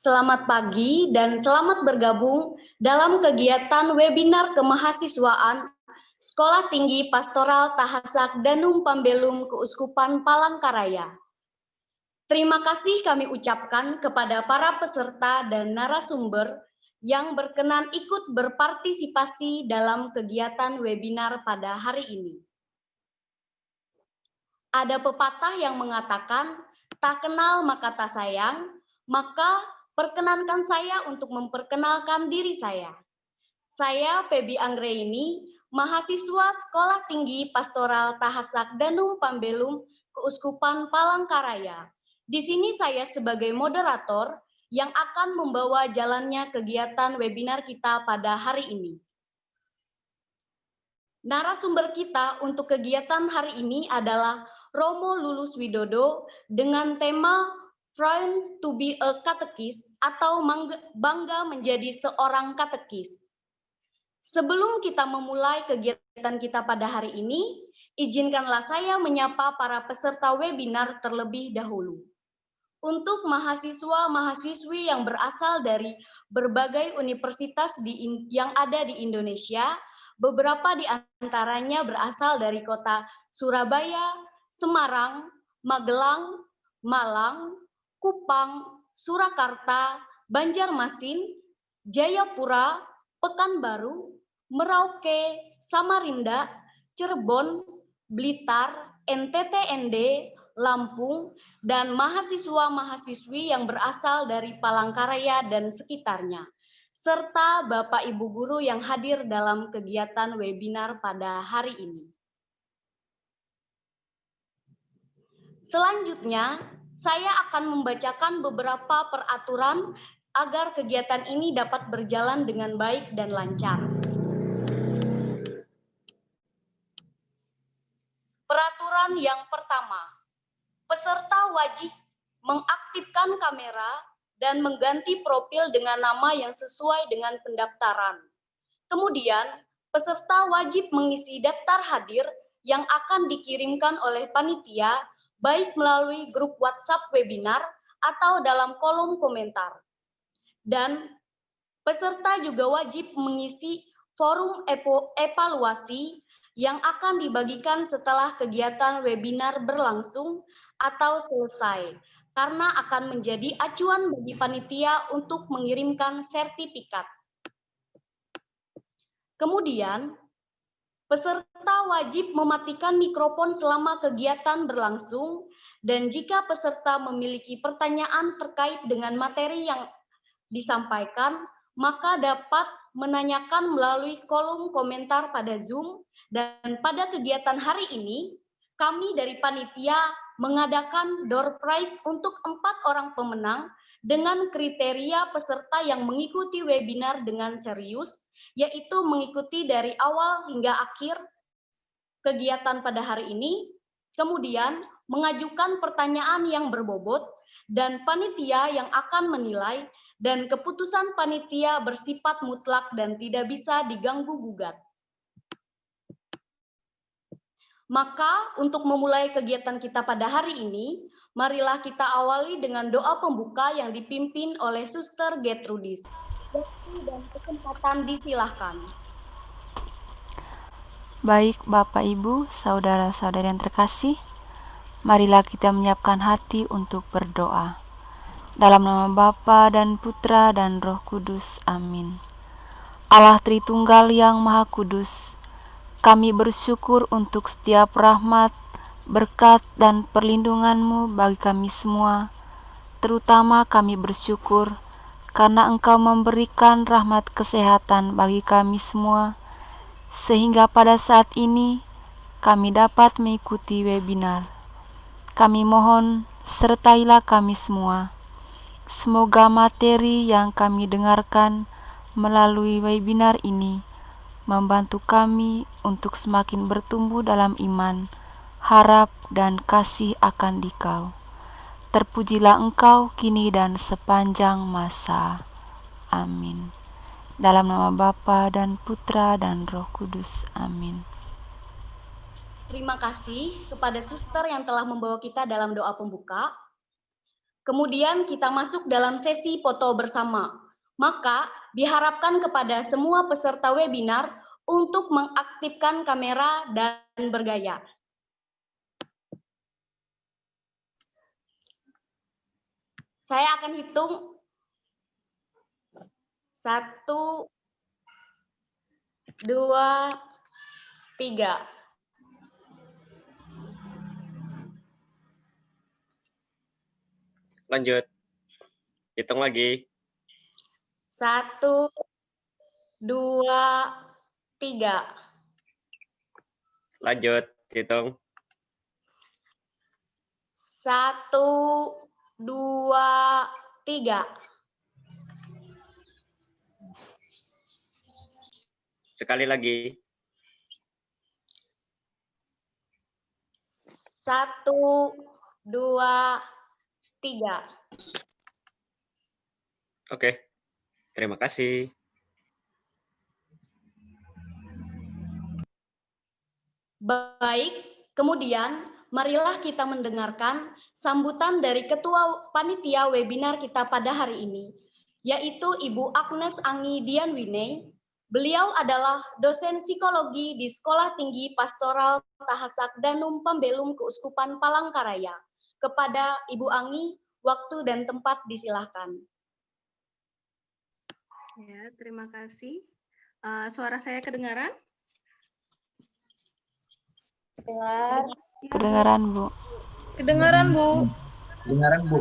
Selamat pagi dan selamat bergabung dalam kegiatan webinar kemahasiswaan Sekolah Tinggi Pastoral Tahasak Danum Pambelum Keuskupan Palangkaraya. Terima kasih kami ucapkan kepada para peserta dan narasumber yang berkenan ikut berpartisipasi dalam kegiatan webinar pada hari ini. Ada pepatah yang mengatakan, tak kenal maka tak sayang, maka perkenankan saya untuk memperkenalkan diri saya. Saya Febi Anggraini, mahasiswa Sekolah Tinggi Pastoral Tahasak Danum Pambelum Keuskupan Palangkaraya. Di sini saya sebagai moderator yang akan membawa jalannya kegiatan webinar kita pada hari ini. Narasumber kita untuk kegiatan hari ini adalah Romo Lulus Widodo dengan tema Proud to be a Catechist atau bangga menjadi seorang katekis. Sebelum kita memulai kegiatan kita pada hari ini, izinkanlah saya menyapa para peserta webinar terlebih dahulu. Untuk mahasiswa-mahasiswi yang berasal dari berbagai universitas yang ada di Indonesia, beberapa di antaranya berasal dari kota Surabaya, Semarang, Magelang, Malang, Kupang, Surakarta, Banjarmasin, Jayapura, Pekanbaru, Merauke, Samarinda, Cirebon, Blitar, NTT-ND, Lampung, dan mahasiswa-mahasiswi yang berasal dari Palangkaraya dan sekitarnya, serta Bapak Ibu Guru yang hadir dalam kegiatan webinar pada hari ini. Selanjutnya, saya akan membacakan beberapa peraturan agar kegiatan ini dapat berjalan dengan baik dan lancar. Peraturan yang pertama, peserta wajib mengaktifkan kamera dan mengganti profil dengan nama yang sesuai dengan pendaftaran. Kemudian, peserta wajib mengisi daftar hadir yang akan dikirimkan oleh panitia, baik melalui grup WhatsApp webinar atau dalam kolom komentar. Dan peserta juga wajib mengisi forum evaluasi yang akan dibagikan setelah kegiatan webinar berlangsung atau selesai, karena akan menjadi acuan bagi panitia untuk mengirimkan sertifikat. Kemudian, peserta wajib mematikan mikrofon selama kegiatan berlangsung, dan jika peserta memiliki pertanyaan terkait dengan materi yang disampaikan, maka dapat menanyakan melalui kolom komentar pada Zoom. Dan pada kegiatan hari ini, kami dari panitia mengadakan door prize untuk 4 orang pemenang dengan kriteria peserta yang mengikuti webinar dengan serius, yaitu mengikuti dari awal hingga akhir kegiatan pada hari ini, kemudian mengajukan pertanyaan yang berbobot, dan panitia yang akan menilai, dan keputusan panitia bersifat mutlak dan tidak bisa diganggu-gugat. Maka untuk memulai kegiatan kita pada hari ini, marilah kita awali dengan doa pembuka yang dipimpin oleh Suster Gertrudis. Waktu dan kesempatan disilahkan. Baik Bapak Ibu, saudara-saudari yang terkasih, marilah kita menyiapkan hati untuk berdoa. Dalam nama Bapa dan Putra dan Roh Kudus, amin. Allah Tritunggal yang Maha Kudus, kami bersyukur untuk setiap rahmat, berkat, dan perlindungan-Mu bagi kami semua. Terutama kami bersyukur karena Engkau memberikan rahmat kesehatan bagi kami semua, sehingga pada saat ini kami dapat mengikuti webinar. Kami mohon sertailah kami semua. Semoga materi yang kami dengarkan melalui webinar ini membantu kami untuk semakin bertumbuh dalam iman, harap, dan kasih akan Dikau. Terpujilah Engkau kini dan sepanjang masa. Amin. Dalam nama Bapa dan Putra dan Roh Kudus. Amin. Terima kasih kepada suster yang telah membawa kita dalam doa pembuka. Kemudian kita masuk dalam sesi foto bersama. Maka diharapkan kepada semua peserta webinar untuk mengaktifkan kamera dan bergaya. Saya akan hitung 1, 2, 3. Lanjut. Hitung lagi. 1, 2, 3. Lanjut. Hitung. 1, 2, 3. Sekali lagi. 1, 2, 3. Oke. Terima kasih. Baik, kemudian marilah kita mendengarkan sambutan dari Ketua Panitia Webinar kita pada hari ini, yaitu Ibu Agnes Anggi Dianwiney. Beliau adalah dosen psikologi di Sekolah Tinggi Pastoral Tahasak Danum Pembelum Keuskupan Palangkaraya. Kepada Ibu Anggi, waktu dan tempat disilahkan. Ya, terima kasih. Suara saya kedengaran? Kedengaran, Bu. Kedengaran, Bu. Kedengaran, Bu.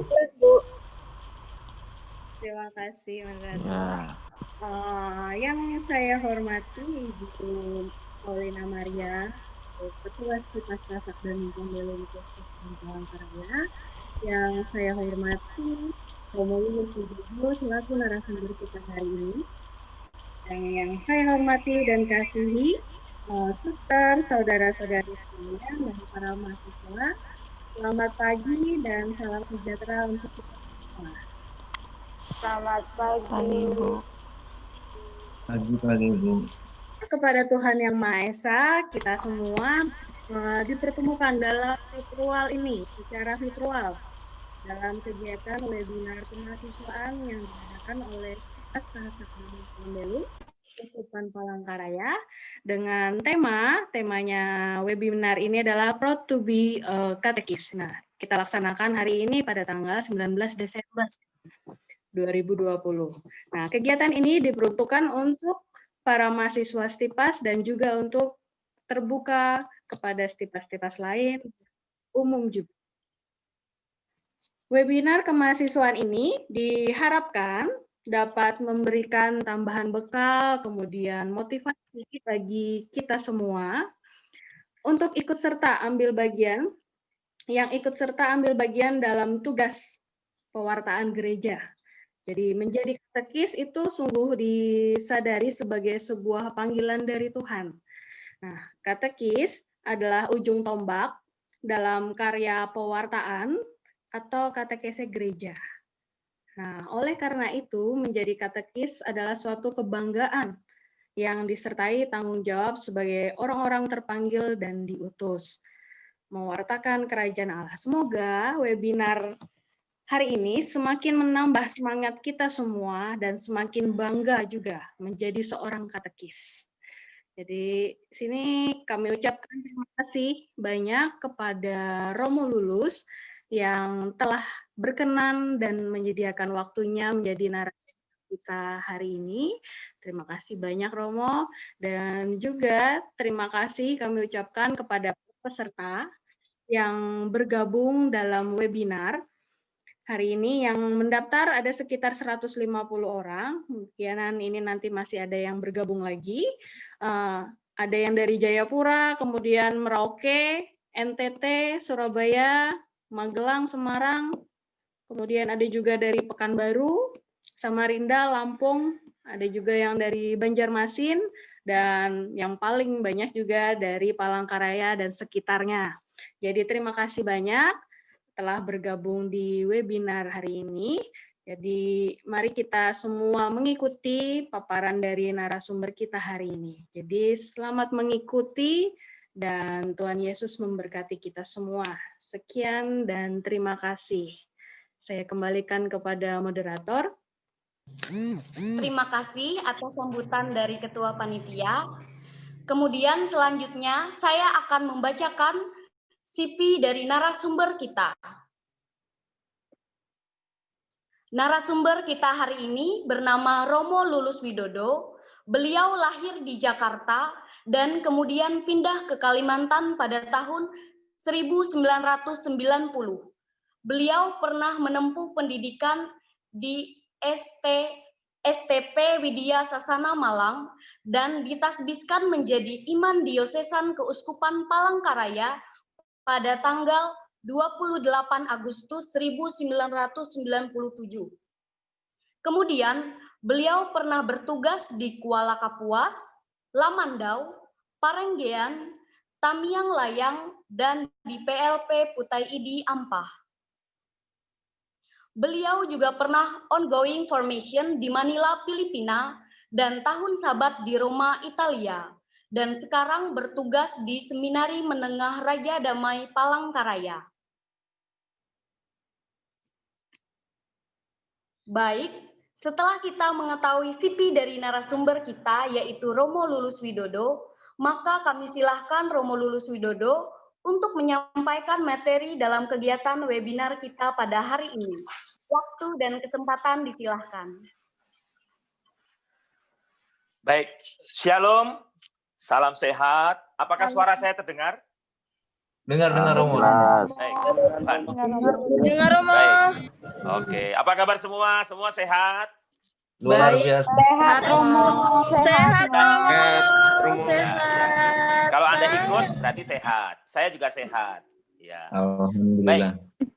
Terima kasih, Mas. Ya. Yang saya hormati Ibu Paulina Maria, Ketua Stipas Tahasak dan Pembelum Keuskupan Palangkaraya. Yang saya hormati Romo Lulus Widodo selaku narasumber kita hari ini. Dan yang saya hormati dan kasihi suster, saudara-saudari sekalian, dan para mahasiswa, selamat pagi dan salam sejahtera untuk kita semua. Selamat Pagi, Bu. Pagi, Bu. Kepada Tuhan Yang Maha Esa, kita semua dipertemukan dalam virtual ini, secara virtual, dalam kegiatan webinar kemahasiswaan yang diadakan oleh Tahasak Danum Pembelum Keuskupan Palangkaraya dengan temanya webinar ini adalah Proud to be a Catechist. Nah, kita laksanakan hari ini pada tanggal 19 Desember 2020. Nah, kegiatan ini diperuntukkan untuk para mahasiswa Stipas dan juga untuk terbuka kepada Stipas-Stipas lain, umum juga. Webinar kemahasiswaan ini diharapkan dapat memberikan tambahan bekal, kemudian motivasi bagi kita semua untuk ikut serta ambil bagian dalam tugas pewartaan gereja. Jadi menjadi katekis itu sungguh disadari sebagai sebuah panggilan dari Tuhan. Nah, katekis adalah ujung tombak dalam karya pewartaan atau katekese gereja. Nah, oleh karena itu, menjadi katekis adalah suatu kebanggaan yang disertai tanggung jawab sebagai orang-orang terpanggil dan diutus, mewartakan kerajaan Allah. Semoga webinar hari ini semakin menambah semangat kita semua dan semakin bangga juga menjadi seorang katekis. Jadi, sini kami ucapkan terima kasih banyak kepada Romo Lulus yang telah berkenan dan menyediakan waktunya menjadi narasumber kita hari ini. Terima kasih banyak Romo, dan juga terima kasih kami ucapkan kepada peserta yang bergabung dalam webinar hari ini. Yang mendaftar ada sekitar 150 orang, kemungkinan ini nanti masih ada yang bergabung lagi. Ada yang dari Jayapura, kemudian Merauke, NTT, Surabaya, Magelang, Semarang, kemudian ada juga dari Pekanbaru, Samarinda, Lampung, ada juga yang dari Banjarmasin, dan yang paling banyak juga dari Palangkaraya dan sekitarnya. Jadi terima kasih banyak telah bergabung di webinar hari ini. Jadi mari kita semua mengikuti paparan dari narasumber kita hari ini. Jadi selamat mengikuti dan Tuhan Yesus memberkati kita semua. Sekian dan terima kasih. Saya kembalikan kepada moderator. Terima kasih atas sambutan dari Ketua Panitia. Kemudian selanjutnya saya akan membacakan CV dari narasumber kita. Narasumber kita hari ini bernama Romo Lulus Widodo. Beliau lahir di Jakarta dan kemudian pindah ke Kalimantan pada tahun 1990. Beliau pernah menempuh pendidikan di STP Widya Sasana Malang dan ditasbiskan menjadi Iman Diosesan Keuskupan Palangkaraya pada tanggal 28 Agustus 1997. Kemudian, beliau pernah bertugas di Kuala Kapuas, Lamandau, Parenggean, Tamiang Layang, dan di PLP Putai Idi Ampah. Beliau juga pernah ongoing formation di Manila, Filipina, dan tahun sabat di Roma, Italia, dan sekarang bertugas di Seminari Menengah Raja Damai Palangkaraya. Baik, setelah kita mengetahui CV dari narasumber kita, yaitu Romo Lulus Widodo, maka kami silahkan Romo Lulus Widodo untuk menyampaikan materi dalam kegiatan webinar kita pada hari ini. Waktu dan kesempatan disilahkan. Baik, Shalom, salam sehat. Apakah suara saya terdengar? Dengar Romo. Baik, Tuhan. Dengar, Romo. Baik. Oke, apa kabar semua? Semua sehat? Luar biasa. Sehat, Romo. Sehat, Romo. Sehat. Kalau Anda ikut, berarti sehat. Saya juga sehat. Ya. Alhamdulillah. Baik.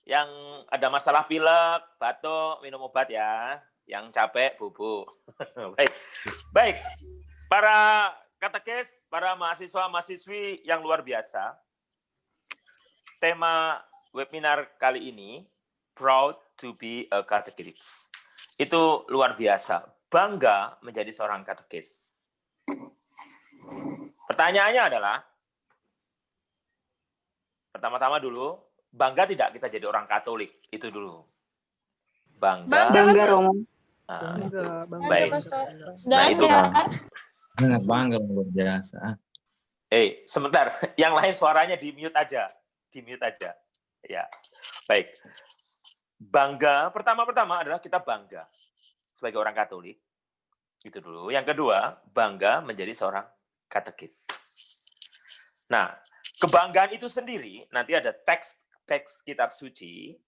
Yang ada masalah pilek, batuk, minum obat ya. Yang capek, bubuk. Baik. Baik. Para katekis, para mahasiswa-mahasiswi yang luar biasa. Tema webinar kali ini, Proud to be a Catechist. Itu luar biasa. Bangga menjadi seorang katekis. Pertanyaannya adalah, pertama-tama dulu, bangga tidak kita jadi orang Katolik? Itu dulu. Bangga Romo. Nah, itu. Bangga, Baik. Pastor. Nah, itu. Sangat bangga luar biasa. Sebentar. Yang lain suaranya di-mute aja. Di-mute aja. Ya. Baik. Bangga, pertama-tama adalah kita bangga sebagai orang Katolik. Itu dulu. Yang kedua, bangga menjadi seorang katekis. Nah, kebanggaan itu sendiri, nanti ada teks kitab suci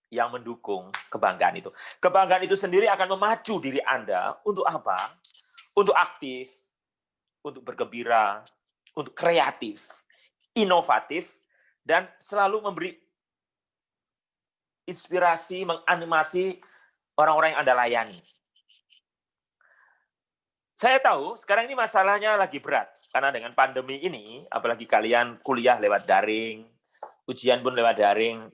yang mendukung kebanggaan itu. Kebanggaan itu sendiri akan memacu diri Anda untuk apa? Untuk aktif, untuk bergembira, untuk kreatif, inovatif, dan selalu memberi inspirasi, menganimasi orang-orang yang Anda layani. Saya tahu sekarang ini masalahnya lagi berat, karena dengan pandemi ini, apalagi kalian kuliah lewat daring, ujian pun lewat daring.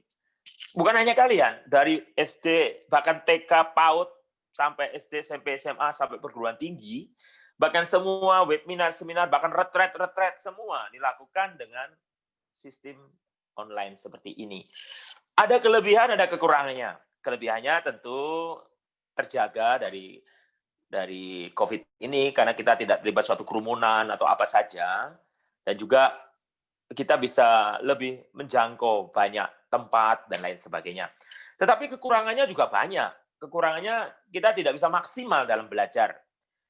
Bukan hanya kalian, dari SD, bahkan TK, PAUD, sampai SD, SMP, SMA, sampai perguruan tinggi, bahkan semua webinar, seminar, bahkan retret semua dilakukan dengan sistem online seperti ini. Ada kelebihan, ada kekurangannya. Kelebihannya tentu terjaga dari COVID ini, karena kita tidak terlibat suatu kerumunan atau apa saja, dan juga kita bisa lebih menjangkau banyak tempat dan lain sebagainya. Tetapi kekurangannya juga banyak. Kekurangannya kita tidak bisa maksimal dalam belajar.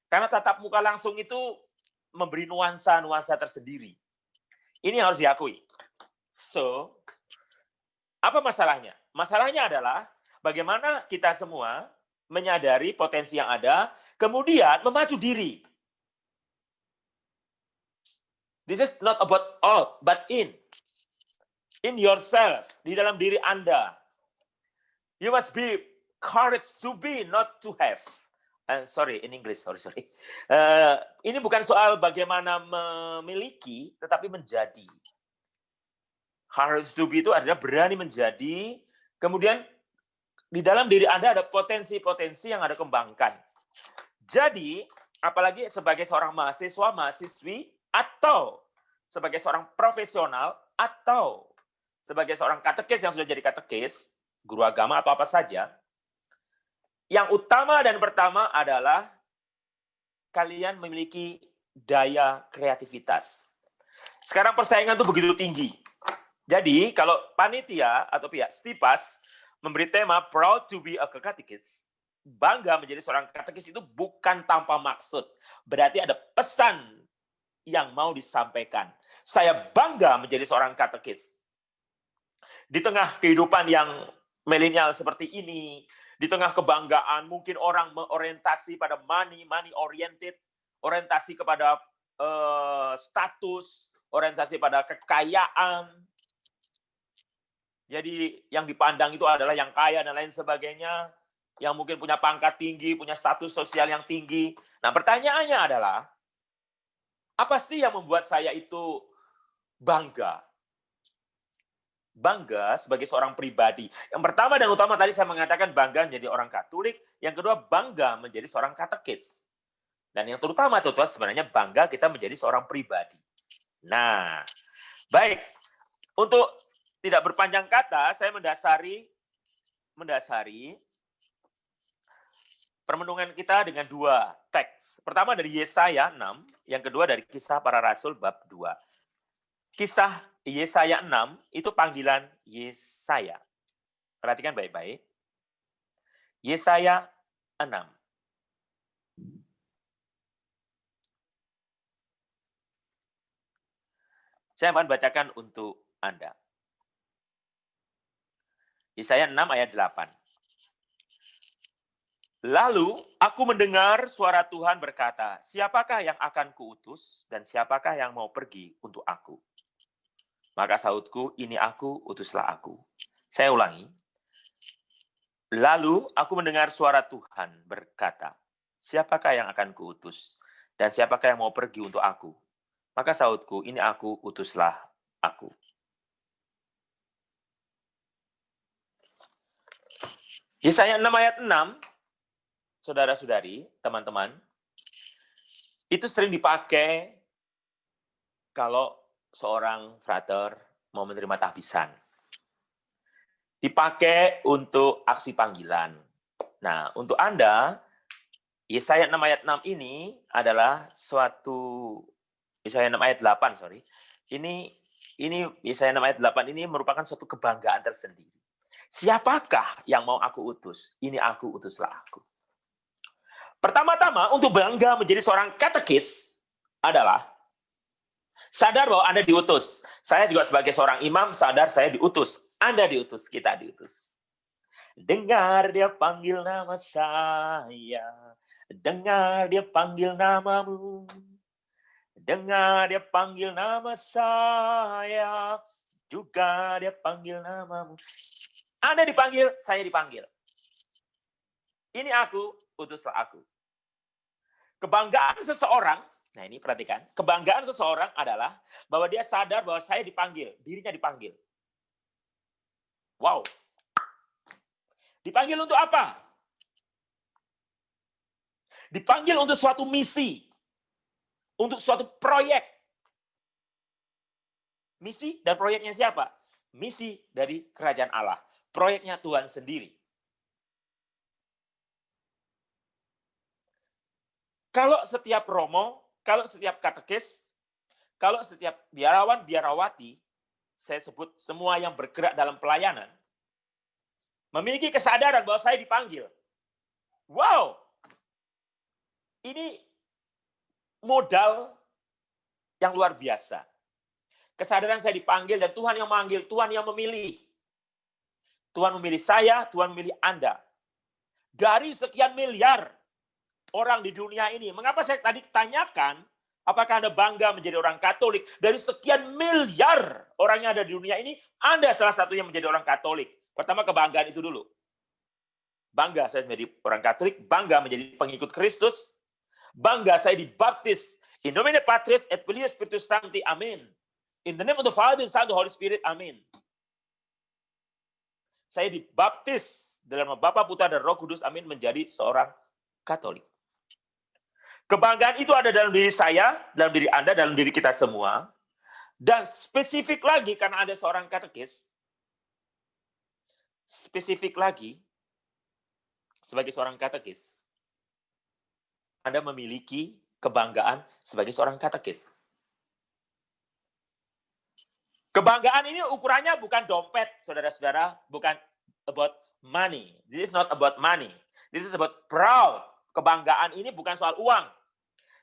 Karena tatap muka langsung itu memberi nuansa-nuansa tersendiri. Ini harus diakui. So, apa masalahnya? Masalahnya adalah bagaimana kita semua menyadari potensi yang ada, kemudian memacu diri. This is not about all, but in yourself, di dalam diri Anda. You must be courage to be, not to have. Sorry, in English, sorry. Ini bukan soal bagaimana memiliki, tetapi menjadi. Courage to be itu adalah berani menjadi, kemudian di dalam diri Anda ada potensi-potensi yang Anda kembangkan. Jadi, apalagi sebagai seorang mahasiswa, mahasiswi, atau sebagai seorang profesional, atau sebagai seorang katekis yang sudah jadi katekis, guru agama atau apa saja, yang utama dan pertama adalah kalian memiliki daya kreativitas. Sekarang persaingan itu begitu tinggi. Jadi kalau panitia atau pihak Stipas memberi tema Proud to be a Catechist, bangga menjadi seorang katekis itu bukan tanpa maksud. Berarti ada pesan yang mau disampaikan. Saya bangga menjadi seorang katekis. Di tengah kehidupan yang milenial seperti ini, di tengah kebanggaan, mungkin orang mengorientasi pada money oriented, orientasi kepada status, orientasi pada kekayaan. Jadi yang dipandang itu adalah yang kaya dan lain sebagainya, yang mungkin punya pangkat tinggi, punya status sosial yang tinggi. Nah, pertanyaannya adalah, apa sih yang membuat saya itu bangga? Bangga sebagai seorang pribadi. Yang pertama dan utama tadi saya mengatakan bangga menjadi orang Katolik. Yang kedua, bangga menjadi seorang katekis. Dan yang terutama, teman-teman, sebenarnya bangga kita menjadi seorang pribadi. Nah, baik. Untuk tidak berpanjang kata, saya mendasari permenungan kita dengan dua teks. Pertama dari Yesaya 6, yang kedua dari Kisah Para Rasul bab 2. Kisah Yesaya 6 itu panggilan Yesaya. Perhatikan baik-baik. Yesaya 6. Saya akan bacakan untuk Anda. Yesaya 6 ayat 8. Lalu aku mendengar suara Tuhan berkata, siapakah yang akan kuutus dan siapakah yang mau pergi untuk aku? Maka sahutku, ini aku, utuslah aku. Saya ulangi. Lalu aku mendengar suara Tuhan berkata, siapakah yang akan kuutus dan siapakah yang mau pergi untuk aku? Maka sahutku, ini aku, utuslah aku. Yesaya 6 ayat 6, saudara-saudari, teman-teman, itu sering dipakai kalau seorang frater mau menerima tahbisan. Dipakai untuk aksi panggilan. Nah, untuk Anda, Yesaya 6 ayat 6 ini adalah suatu, Yesaya 6 ayat 8, sorry. Ini Yesaya 6 ayat 8 ini merupakan suatu kebanggaan tersendiri. Siapakah yang mau aku utus? Ini aku, utuslah aku. Pertama-tama, untuk bangga menjadi seorang katekis adalah sadar bahwa Anda diutus. Saya juga sebagai seorang imam sadar saya diutus. Anda diutus, kita diutus. Dengar dia panggil nama saya. Dengar dia panggil namamu. Dengar dia panggil nama saya. Juga dia panggil namamu. Anda dipanggil, saya dipanggil. Ini aku, utuslah aku. Kebanggaan seseorang, nah ini perhatikan, kebanggaan seseorang adalah bahwa dia sadar bahwa saya dipanggil, dirinya dipanggil. Wow. Dipanggil untuk apa? Dipanggil untuk suatu misi, untuk suatu proyek. Misi dan proyeknya siapa? Misi dari kerajaan Allah. Proyeknya Tuhan sendiri. Kalau setiap romo, kalau setiap katekis, kalau setiap biarawan, biarawati, saya sebut semua yang bergerak dalam pelayanan, memiliki kesadaran bahwa saya dipanggil. Wow! Ini modal yang luar biasa. Kesadaran saya dipanggil dan Tuhan yang memanggil, Tuhan yang memilih. Tuhan memilih saya, Tuhan memilih Anda. Dari sekian miliar orang di dunia ini. Mengapa saya tadi tanyakan, apakah Anda bangga menjadi orang Katolik? Dari sekian miliar orang yang ada di dunia ini, Anda salah satunya menjadi orang Katolik. Pertama, kebanggaan itu dulu. Bangga saya menjadi orang Katolik, bangga menjadi pengikut Kristus, bangga saya dibaptis. In nomine Patris et Filii Spiritus Sancti, amin. In the name of the Father, and Son, and the Holy Spirit, amin. Saya dibaptis dalam nama Bapa, Putra, dan Roh Kudus, amin, menjadi seorang Katolik. Kebanggaan itu ada dalam diri saya, dalam diri Anda, dalam diri kita semua. Dan spesifik lagi, karena ada seorang katekis, spesifik lagi, sebagai seorang katekis, Anda memiliki kebanggaan sebagai seorang katekis. Kebanggaan ini ukurannya bukan dompet, saudara-saudara, bukan about money. This is not about money. This is about proud. Kebanggaan ini bukan soal uang.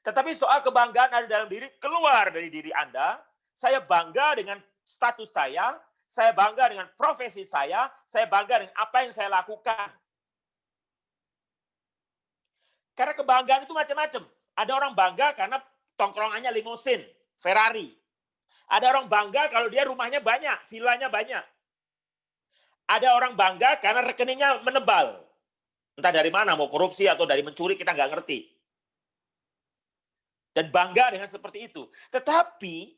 Tetapi soal kebanggaan ada dalam diri, keluar dari diri Anda. Saya bangga dengan status saya bangga dengan profesi saya bangga dengan apa yang saya lakukan. Karena kebanggaan itu macam-macam. Ada orang bangga karena tongkrongannya limosin, Ferrari. Ada orang bangga kalau dia rumahnya banyak, villanya banyak. Ada orang bangga karena rekeningnya menebal. Entah dari mana, mau korupsi atau dari mencuri, kita nggak ngerti. Dan bangga dengan seperti itu. Tetapi,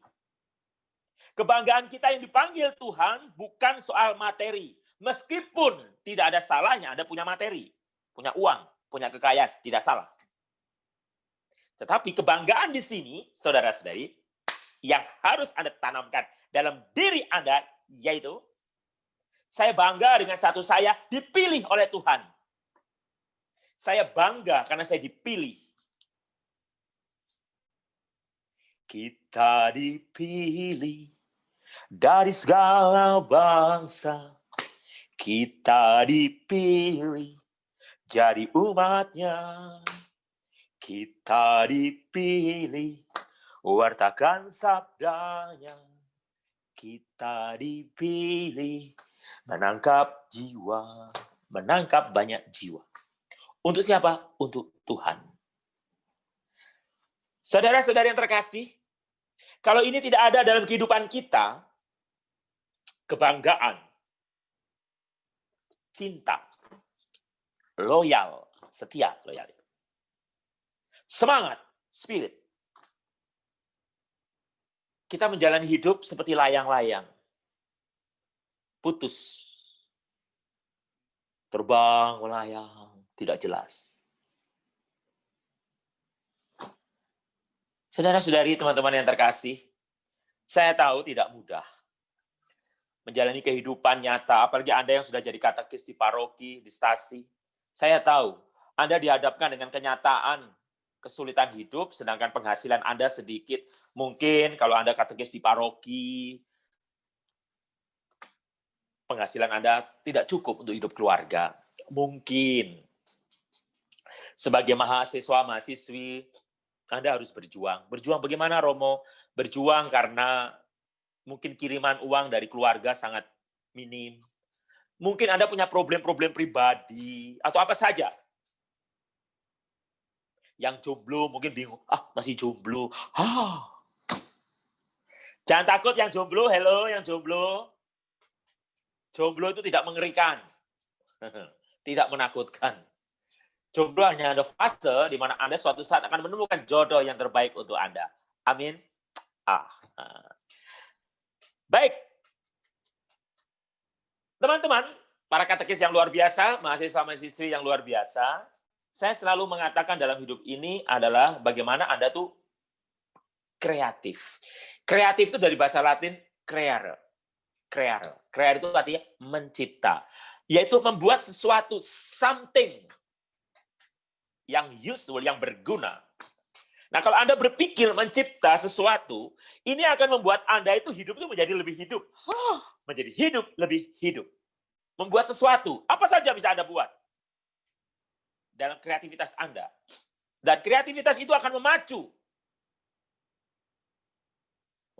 kebanggaan kita yang dipanggil Tuhan bukan soal materi. Meskipun tidak ada salahnya Anda punya materi, punya uang, punya kekayaan, tidak salah. Tetapi kebanggaan di sini, saudara-saudari, yang harus Anda tanamkan dalam diri Anda, yaitu, saya bangga dengan satu saya dipilih oleh Tuhan. Saya bangga karena saya dipilih. Kita dipilih dari segala bangsa. Kita dipilih jadi umatnya. Kita dipilih wartakan sabdanya. Kita dipilih menangkap jiwa. Menangkap banyak jiwa. Untuk siapa? Untuk Tuhan. Saudara-saudari yang terkasih, kalau ini tidak ada dalam kehidupan kita, kebanggaan, cinta, loyal, setia, loyal itu. Semangat, spirit. Kita menjalani hidup seperti layang-layang. Putus. Terbang, melayang, tidak jelas. Saudara-saudari, teman-teman yang terkasih, saya tahu tidak mudah menjalani kehidupan nyata, apalagi Anda yang sudah jadi katekis di paroki, di stasi. Saya tahu Anda dihadapkan dengan kenyataan kesulitan hidup, sedangkan penghasilan Anda sedikit. Mungkin kalau Anda katekis di paroki, penghasilan Anda tidak cukup untuk hidup keluarga. Mungkin sebagai mahasiswa, mahasiswi, Anda harus berjuang. Berjuang bagaimana, Romo? Berjuang karena mungkin kiriman uang dari keluarga sangat minim. Mungkin Anda punya problem-problem pribadi, atau apa saja. Yang jomblo mungkin bingung, masih jomblo. Jangan takut yang jomblo, hello yang jomblo. Jomblo itu tidak mengerikan. Tidak menakutkan. Jomblo hanya ada fase di mana Anda suatu saat akan menemukan jodoh yang terbaik untuk Anda. Amin. Baik. Teman-teman, para katekis yang luar biasa, mahasiswa-mahasiswi yang luar biasa, saya selalu mengatakan dalam hidup ini adalah bagaimana Anda tuh kreatif. Kreatif itu dari bahasa Latin creare. Creare. Creare itu artinya mencipta. Yaitu membuat sesuatu, something yang useful, yang berguna. Nah, kalau Anda berpikir mencipta sesuatu, ini akan membuat Anda itu hidup itu menjadi lebih hidup. Menjadi hidup, lebih hidup. Membuat sesuatu. Apa saja bisa Anda buat dalam kreativitas Anda. Dan kreativitas itu akan memacu.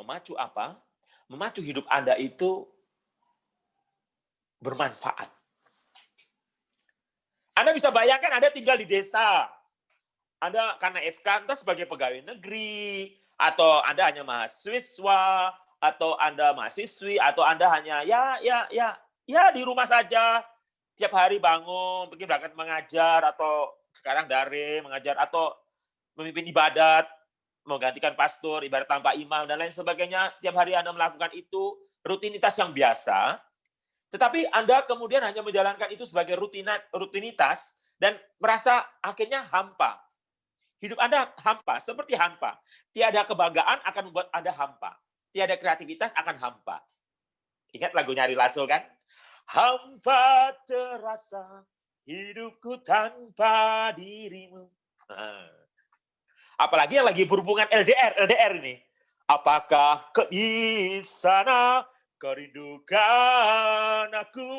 Memacu apa? Memacu hidup Anda itu bermanfaat. Anda bisa bayangkan Anda tinggal di desa. Anda karena SK, entah sebagai pegawai negeri, atau Anda hanya mahasiswa, atau Anda mahasiswi, atau Anda hanya ya di rumah saja. Tiap hari bangun, pergi berangkat mengajar, atau sekarang daring mengajar, atau memimpin ibadat, menggantikan pastor, ibadat tanpa imam, dan lain sebagainya. Tiap hari Anda melakukan itu, rutinitas yang biasa, tetapi Anda kemudian hanya menjalankan itu sebagai rutinitas, dan merasa akhirnya hampa. Hidup Anda hampa, seperti hampa. Tiada kebanggaan akan membuat Anda hampa. Tiada kreativitas akan hampa. Ingat lagunya Ari Lasso kan? hampa terasa hidupku tanpa dirimu. Apalagi yang lagi berhubungan LDR ini. Apakah di sana kau rindukan aku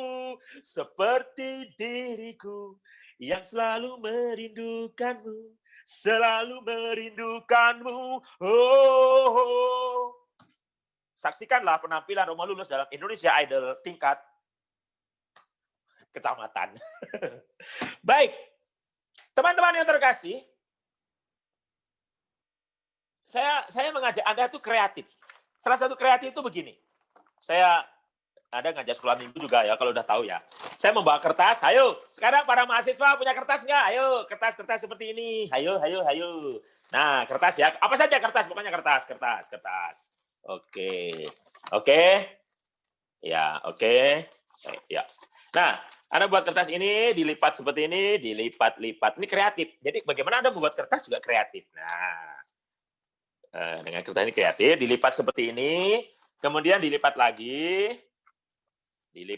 seperti diriku yang selalu merindukanmu, selalu merindukanmu. Oh. Saksikanlah penampilan Romo Lulus dalam Indonesia Idol tingkat kecamatan. Baik, teman-teman yang terkasih, saya mengajak Anda itu kreatif. Salah satu kreatif itu begini. Ada ngajar sekolah minggu juga ya, kalau udah tahu ya. Saya membawa kertas, ayo. Sekarang para mahasiswa punya kertas nggak? Ayo, kertas-kertas seperti ini. Ayo. Nah, kertas ya. Apa saja kertas, pokoknya kertas. Oke. Ya, oke. Ya. Nah, Anda buat kertas ini, dilipat seperti ini, dilipat-lipat. Ini kreatif. Jadi bagaimana Anda membuat kertas juga kreatif. Nah, dengan kertas ini kreatif, dilipat seperti ini, kemudian dilipat lagi. Ini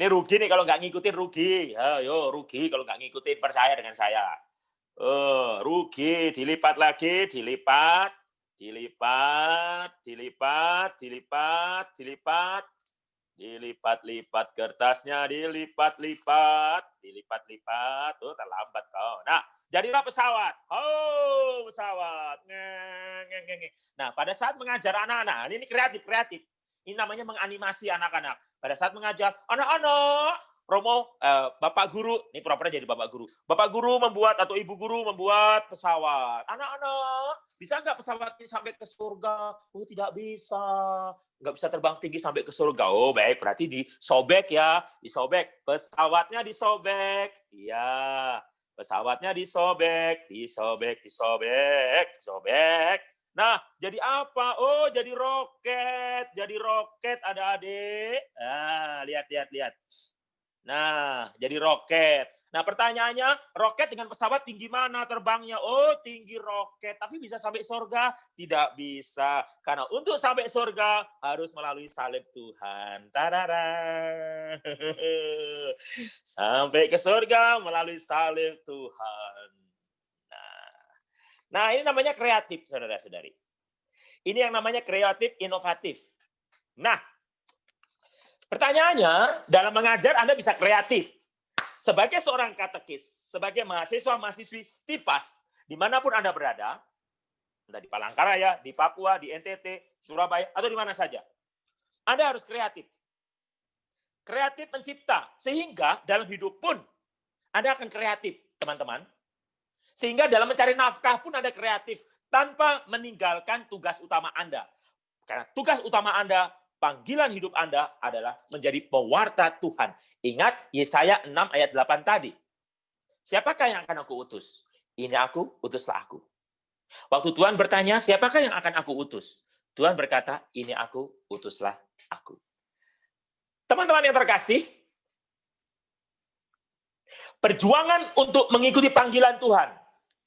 rugi nih kalau nggak ngikutin, rugi. Ayo, rugi kalau nggak ngikutin, percaya dengan saya. Rugi, dilipat lagi, dilipat, dilipat kertasnya, dilipat-lipat, terlambat kau. Nah, jadilah pesawat. Pesawat. Nah, pada saat mengajar anak-anak, ini kreatif. Ini namanya menganimasi anak-anak. Pada saat mengajar, anak-anak, Romo, Bapak Guru, ini pura-pura jadi Bapak Guru. Bapak Guru membuat atau Ibu Guru membuat pesawat. Anak-anak, bisa nggak pesawat ini sampai ke surga? Oh, tidak bisa. Nggak bisa terbang tinggi sampai ke surga. Oh, baik. Berarti disobek ya. Disobek. Pesawatnya disobek. Iya. Pesawatnya disobek. Nah, jadi apa? Oh, jadi roket. Ada adik. Nah, lihat. Nah, jadi roket. Nah, pertanyaannya, roket dengan pesawat tinggi mana terbangnya? Oh, tinggi roket. Tapi bisa sampai surga? Tidak bisa. Karena untuk sampai surga harus melalui salib Tuhan. Tadada. Sampai ke surga melalui salib Tuhan. Nah, ini namanya kreatif, saudara-saudari. Ini yang namanya kreatif inovatif. Nah, pertanyaannya, dalam mengajar Anda bisa kreatif. Sebagai seorang katekis, sebagai mahasiswa-mahasiswi Stipas, dimanapun Anda berada, entah di Palangkaraya, di Papua, di NTT, Surabaya, atau di mana saja, Anda harus kreatif. Kreatif mencipta, sehingga dalam hidup pun Anda akan kreatif, teman-teman. Sehingga dalam mencari nafkah pun Anda kreatif, tanpa meninggalkan tugas utama Anda. Karena tugas utama Anda, panggilan hidup Anda adalah menjadi pewarta Tuhan. Ingat Yesaya 6 ayat 8 tadi. Siapakah yang akan aku utus? Ini aku, utuslah aku. Waktu Tuhan bertanya, siapakah yang akan aku utus? Tuhan berkata, ini aku, utuslah aku. Teman-teman yang terkasih, perjuangan untuk mengikuti panggilan Tuhan,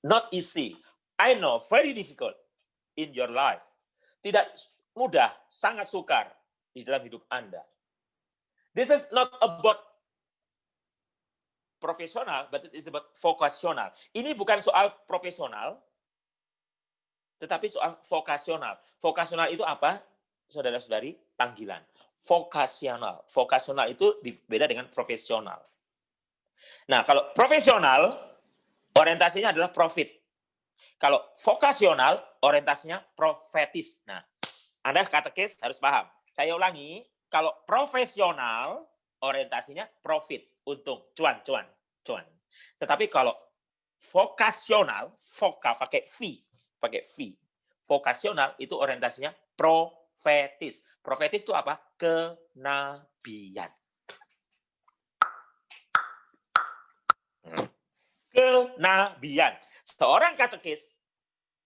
not easy. I know, very difficult in your life. Tidak mudah, sangat sukar di dalam hidup Anda. This is not about profesional, but it's about vocational. Ini bukan soal profesional, tetapi soal vokasional. Vokasional itu apa? Saudara-saudari, panggilan. Vokasional. Vokasional itu beda dengan profesional. Nah, kalau profesional, orientasinya adalah profit. Kalau vokasional, orientasinya profetis. Nah, Anda katekis harus paham. Saya ulangi, kalau profesional, orientasinya profit, untung, cuan. Tetapi kalau vokasional, pakai V. Vokasional itu orientasinya profetis. Profetis itu apa? Kenabian. Kenabian. Seorang katekis,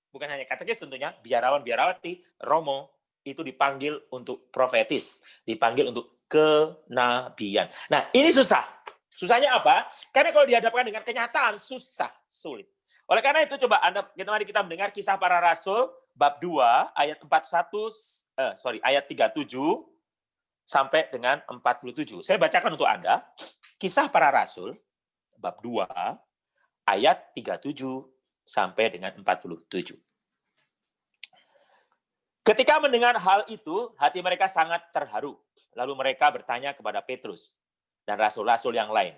bukan hanya katekis tentunya, biarawan-biarawati, Romo, itu dipanggil untuk profetis. Dipanggil untuk kenabian. Nah, ini susah. Susahnya apa? Karena kalau dihadapkan dengan kenyataan, sulit. Oleh karena itu, coba mari kita mendengar Kisah Para Rasul, bab 2, ayat 37, sampai dengan 47. Saya bacakan untuk Anda. Kisah Para Rasul, bab 2, ayat 37 sampai dengan 47. Ketika mendengar hal itu, hati mereka sangat terharu. Lalu mereka bertanya kepada Petrus dan rasul-rasul yang lain,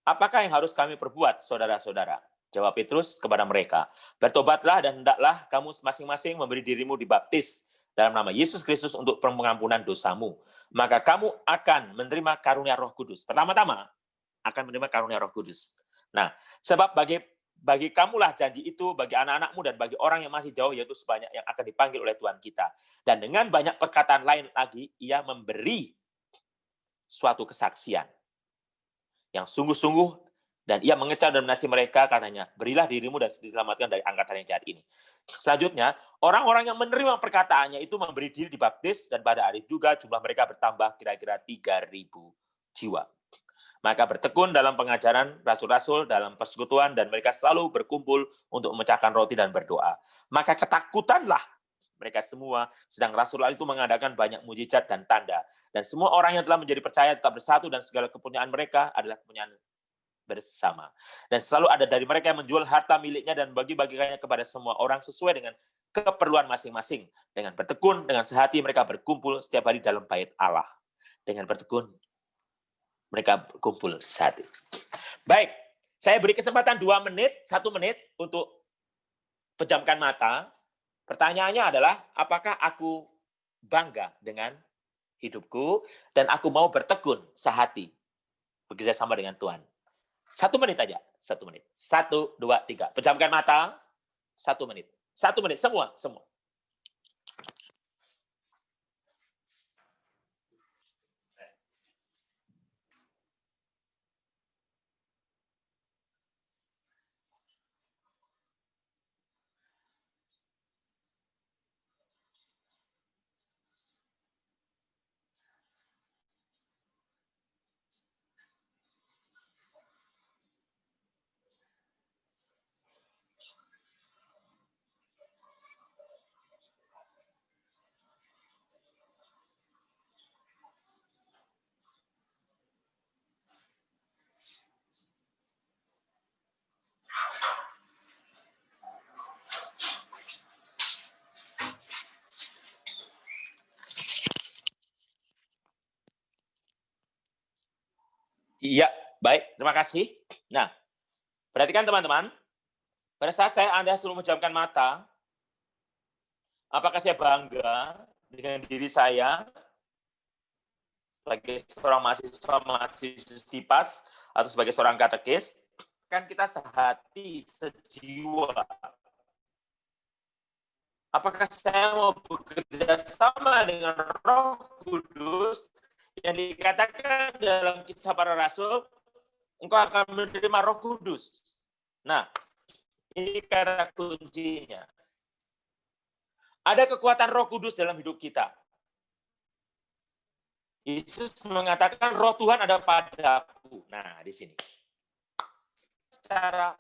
"Apakah yang harus kami perbuat, saudara-saudara?" Jawab Petrus kepada mereka, "Bertobatlah dan hendaklah kamu masing-masing memberi dirimu dibaptis dalam nama Yesus Kristus untuk pengampunan dosamu. Maka kamu akan menerima karunia Roh Kudus." Pertama-tama, akan menerima karunia Roh Kudus. Nah, sebab bagi kamulah janji itu, bagi anak-anakmu dan bagi orang yang masih jauh, yaitu sebanyak yang akan dipanggil oleh Tuhan kita. Dan dengan banyak perkataan lain lagi, ia memberi suatu kesaksian yang sungguh-sungguh, dan ia mengecam dan menasihati mereka, katanya, "Berilah dirimu dan diselamatkan dari angkatan yang jahat ini." Selanjutnya, orang-orang yang menerima perkataannya itu memberi diri dibaptis, dan pada hari juga jumlah mereka bertambah kira-kira 3.000 jiwa. Maka bertekun dalam pengajaran rasul-rasul, dalam persekutuan, dan mereka selalu berkumpul untuk memecahkan roti dan berdoa. Maka ketakutanlah mereka semua, sedang rasul itu mengadakan banyak mujizat dan tanda. Dan semua orang yang telah menjadi percaya tetap bersatu, dan segala kepunyaan mereka adalah kepunyaan bersama. Dan selalu ada dari mereka yang menjual harta miliknya dan bagi-bagikannya kepada semua orang sesuai dengan keperluan masing-masing. Dengan bertekun, dengan sehati mereka berkumpul setiap hari dalam bait Allah. Dengan bertekun, mereka berkumpul sehati. Baik, saya beri kesempatan 1 menit untuk pejamkan mata. Pertanyaannya adalah, apakah aku bangga dengan hidupku dan aku mau bertekun sehati bekerja sama dengan Tuhan? 1 menit aja, 1 menit. 1, 2, 3. Pejamkan mata. 1 menit. 1 menit, semua. Iya, baik. Terima kasih. Nah, perhatikan teman-teman. Pada saat Anda suruh menjamkan mata, apakah saya bangga dengan diri saya sebagai seorang mahasiswa TIPAS atau sebagai seorang katekis? Kan kita sehati, sejiwa. Apakah saya mau bekerja sama dengan Roh Kudus yang dikatakan dalam Kisah Para Rasul, engkau akan menerima Roh Kudus. Nah, ini kata kuncinya. Ada kekuatan Roh Kudus dalam hidup kita. Yesus mengatakan Roh Tuhan ada padaku. Nah, di sini. Cara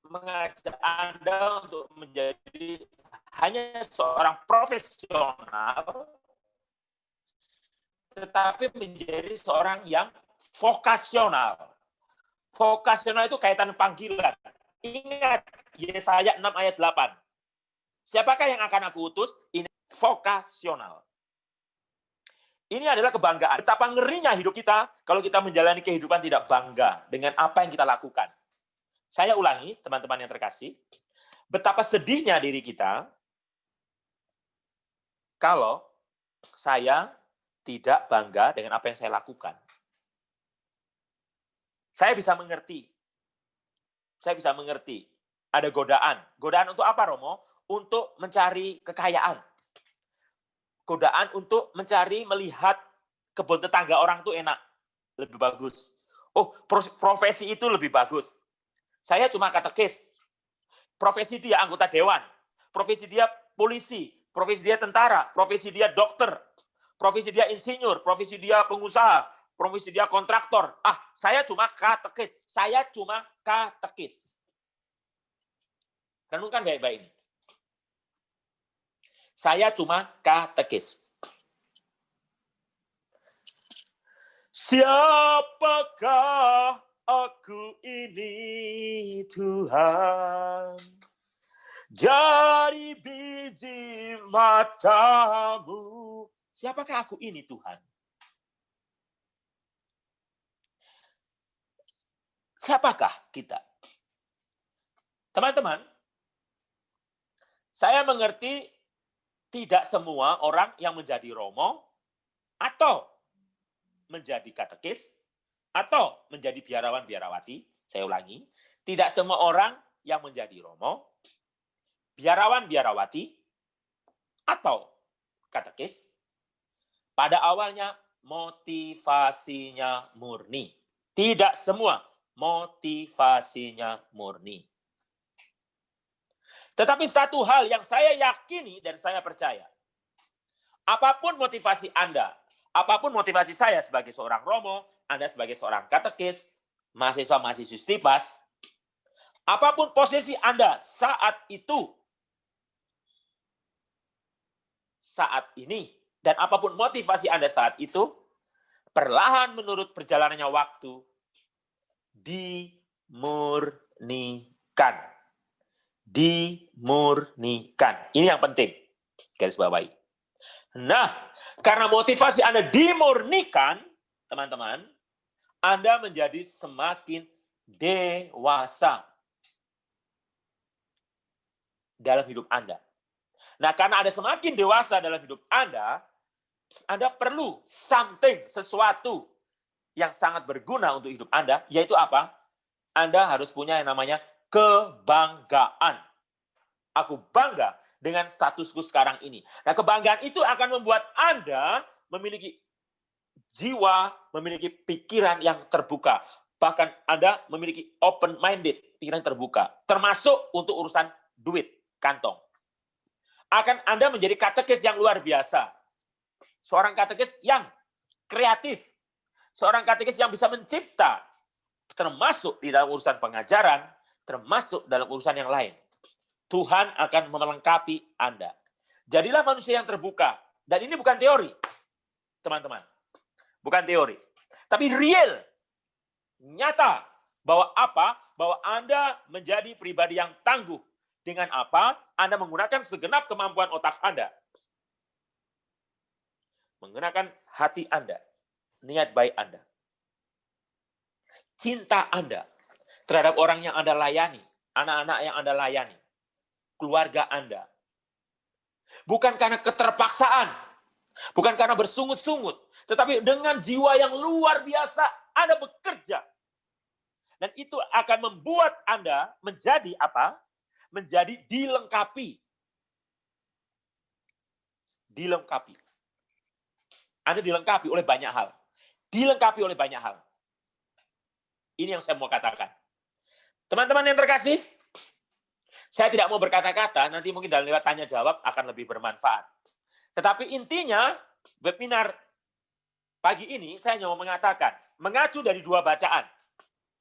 mengajak Anda untuk menjadi hanya seorang profesional, tetapi menjadi seorang yang vokasional. Vokasional itu kaitan panggilan. Ingat Yesaya 6 ayat 8. Siapakah yang akan aku utus? Ini vokasional. Ini adalah kebanggaan. Betapa ngerinya hidup kita kalau kita menjalani kehidupan tidak bangga dengan apa yang kita lakukan. Saya ulangi, teman-teman yang terkasih. Betapa sedihnya diri kita kalau saya tidak bangga dengan apa yang saya lakukan. Saya bisa mengerti. Ada godaan. Godaan untuk apa, Romo? Untuk mencari kekayaan. Godaan untuk melihat kebun tetangga orang itu enak. Lebih bagus. Oh, profesi itu lebih bagus. Saya cuma katekis. Profesi dia anggota dewan. Profesi dia polisi. Profesi dia tentara. Profesi dia dokter. Profesi dia insinyur. Profesi dia pengusaha. Profesi dia kontraktor. Saya cuma katekis. Renungkan baik-baik ini. Saya cuma katekis. Siapakah aku ini Tuhan? Dari biji matamu. Siapakah aku ini Tuhan? Siapakah kita? Teman-teman, saya mengerti tidak semua orang yang menjadi romo atau menjadi katekis atau menjadi biarawan-biarawati, saya ulangi, tidak semua orang yang menjadi romo, biarawan-biarawati, atau katekis, pada awalnya motivasinya murni. Tidak semua motivasinya murni. Tetapi satu hal yang saya yakini dan saya percaya, apapun motivasi Anda, apapun motivasi saya sebagai seorang romo, Anda sebagai seorang katekis, mahasiswa-mahasiswi Stipas, apapun posisi Anda saat itu, saat ini, dan apapun motivasi Anda saat itu, perlahan menurut perjalanannya waktu, dimurnikan. Dimurnikan. Ini yang penting. Garis bawahi. Nah, karena motivasi Anda dimurnikan, teman-teman, Anda menjadi semakin dewasa dalam hidup Anda. Nah, karena Anda semakin dewasa dalam hidup Anda perlu sesuatu yang sangat berguna untuk hidup Anda, yaitu apa? Anda harus punya yang namanya kebanggaan. Aku bangga dengan statusku sekarang ini. Nah, kebanggaan itu akan membuat Anda memiliki jiwa, memiliki pikiran yang terbuka. Bahkan Anda memiliki open-minded, pikiran terbuka. Termasuk untuk urusan duit, kantong. Akan Anda menjadi katekis yang luar biasa. Seorang katekis yang kreatif. Seorang katekis yang bisa mencipta. Termasuk di dalam urusan pengajaran, termasuk dalam urusan yang lain. Tuhan akan melengkapi Anda. Jadilah manusia yang terbuka. Dan ini bukan teori, teman-teman. Bukan teori. Tapi real. Nyata. Bahwa apa? Bahwa Anda menjadi pribadi yang tangguh. Dengan apa? Anda menggunakan segenap kemampuan otak Anda. Menggunakan hati Anda. Niat baik Anda. Cinta Anda terhadap orang yang Anda layani, anak-anak yang Anda layani, keluarga Anda. Bukan karena keterpaksaan, bukan karena bersungut-sungut, tetapi dengan jiwa yang luar biasa Anda bekerja. Dan itu akan membuat Anda menjadi apa? Menjadi dilengkapi. Dilengkapi. Anda dilengkapi oleh banyak hal. Dilengkapi oleh banyak hal. Ini yang saya mau katakan. Teman-teman yang terkasih, saya tidak mau berkata-kata, nanti mungkin dalam lewat tanya jawab akan lebih bermanfaat. Tetapi intinya, webinar pagi ini saya hanya mau mengatakan, mengacu dari dua bacaan.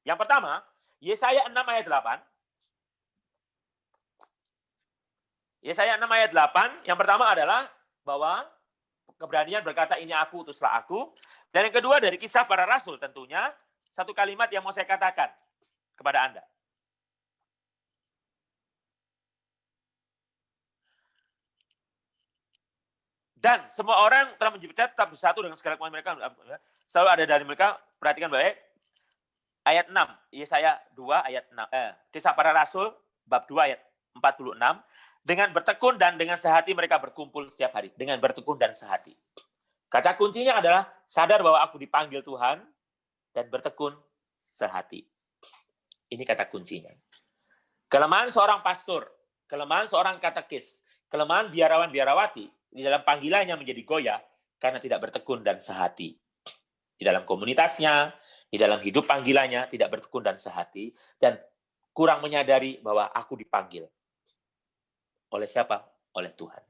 Yang pertama, Yesaya 6 ayat 8. Yesaya 6 ayat 8, yang pertama adalah bahwa keberanian berkata, ini aku, utuslah aku. Dan yang kedua dari Kisah Para Rasul tentunya, satu kalimat yang mau saya katakan kepada Anda. Dan semua orang telah mencipta tetap bersatu dengan segala kemampuan mereka. Selalu ada dari mereka, perhatikan baik. Ayat 6, Yesaya 2 ayat 6. Kisah Para Rasul, bab 2 ayat 46. Dengan bertekun dan dengan sehati mereka berkumpul setiap hari. Dengan bertekun dan sehati. Kata kuncinya adalah sadar bahwa aku dipanggil Tuhan dan bertekun sehati. Ini kata kuncinya. Kelemahan seorang pastor, kelemahan seorang katekis, kelemahan biarawan-biarawati di dalam panggilannya menjadi goyah karena tidak bertekun dan sehati. Di dalam komunitasnya, di dalam hidup panggilannya tidak bertekun dan sehati dan kurang menyadari bahwa aku dipanggil. Oleh siapa? Oleh Tuhan.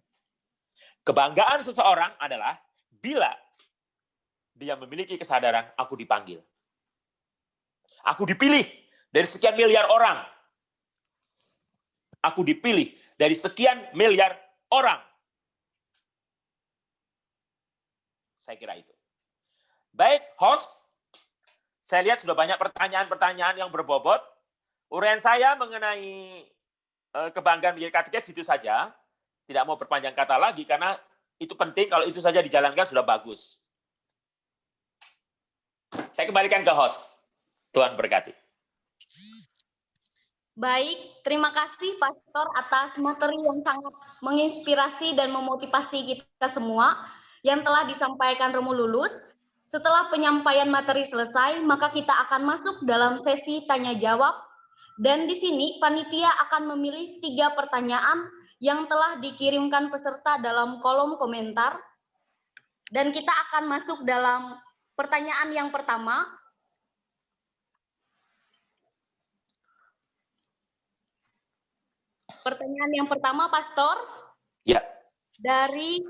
Kebanggaan seseorang adalah bila dia memiliki kesadaran aku dipanggil. Aku dipilih dari sekian miliar orang. Aku dipilih dari sekian miliar orang. Saya kira itu. Baik, host. Saya lihat sudah banyak pertanyaan-pertanyaan yang berbobot. Uraian saya mengenai kebanggaan menjadi katekis itu saja. Tidak mau berpanjang kata lagi karena itu penting, kalau itu saja dijalankan sudah bagus. Saya kembalikan ke host. Tuhan berkati. Baik, terima kasih Pastor atas materi yang sangat menginspirasi dan memotivasi kita semua yang telah disampaikan Romo Lulus. Setelah penyampaian materi selesai, maka kita akan masuk dalam sesi tanya jawab. Dan di sini panitia akan memilih 3 pertanyaan yang telah dikirimkan peserta dalam kolom komentar. Dan kita akan masuk dalam pertanyaan yang pertama. Pertanyaan yang pertama, Pastor. Ya. Dari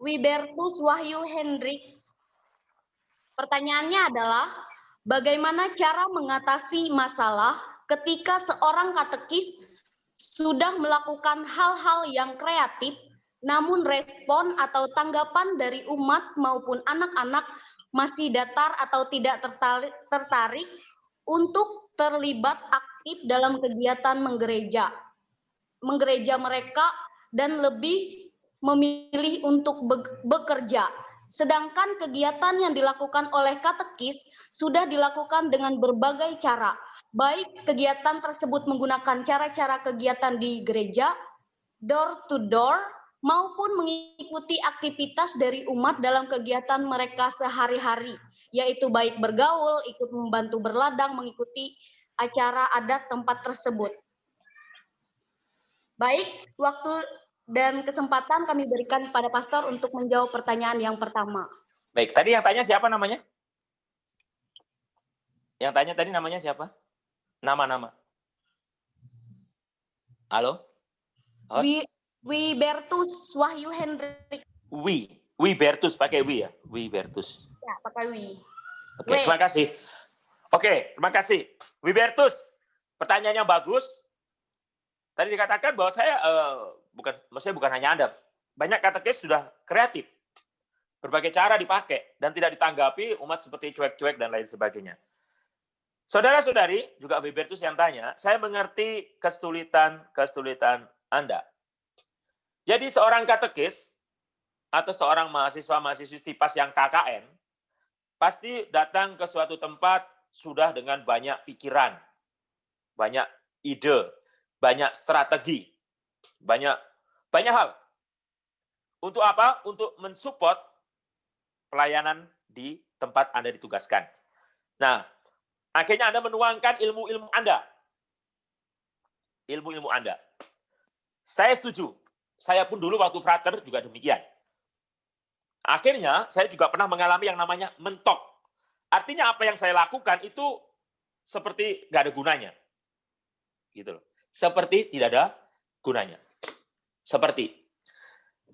Wibertus Wahyu Hendrik. Pertanyaannya adalah, bagaimana cara mengatasi masalah ketika seorang katekis sudah melakukan hal-hal yang kreatif, namun respon atau tanggapan dari umat maupun anak-anak masih datar atau tidak tertarik untuk terlibat aktif dalam kegiatan menggereja mereka dan lebih memilih untuk bekerja. Sedangkan kegiatan yang dilakukan oleh katekis sudah dilakukan dengan berbagai cara, baik kegiatan tersebut menggunakan cara-cara kegiatan di gereja, door to door, maupun mengikuti aktivitas dari umat dalam kegiatan mereka sehari-hari, yaitu baik bergaul, ikut membantu berladang, mengikuti acara adat tempat tersebut. Baik, waktu dan kesempatan kami berikan kepada Pastor untuk menjawab pertanyaan yang pertama. Baik, tadi yang tanya siapa namanya? Yang tanya tadi namanya siapa? Nama-nama. Halo? Host? Wibertus Wahyu Hendrik. Wibertus, pakai Wi ya? Wibertus. Ya, pakai Wi. Oke, terima kasih. Oke, terima kasih. Wibertus, pertanyaannya bagus. Tadi dikatakan bahwa saya bukan hanya Anda, banyak katekis sudah kreatif, berbagai cara dipakai dan tidak ditanggapi umat seperti cuek-cuek dan lain sebagainya. Saudara-saudari, juga Wibertus yang tanya, saya mengerti kesulitan Anda. Jadi seorang katekis atau seorang mahasiswa-mahasiswi tipas yang KKN pasti datang ke suatu tempat sudah dengan banyak pikiran, banyak ide, banyak strategi, banyak hal. Untuk apa? Untuk mensupport pelayanan di tempat Anda ditugaskan. Nah, akhirnya Anda menuangkan ilmu-ilmu Anda. Ilmu-ilmu Anda. Saya setuju. Saya pun dulu waktu frater juga demikian. Akhirnya, saya juga pernah mengalami yang namanya mentok. Artinya apa yang saya lakukan itu seperti nggak ada gunanya. Gitu loh. Seperti tidak ada gunanya. Seperti.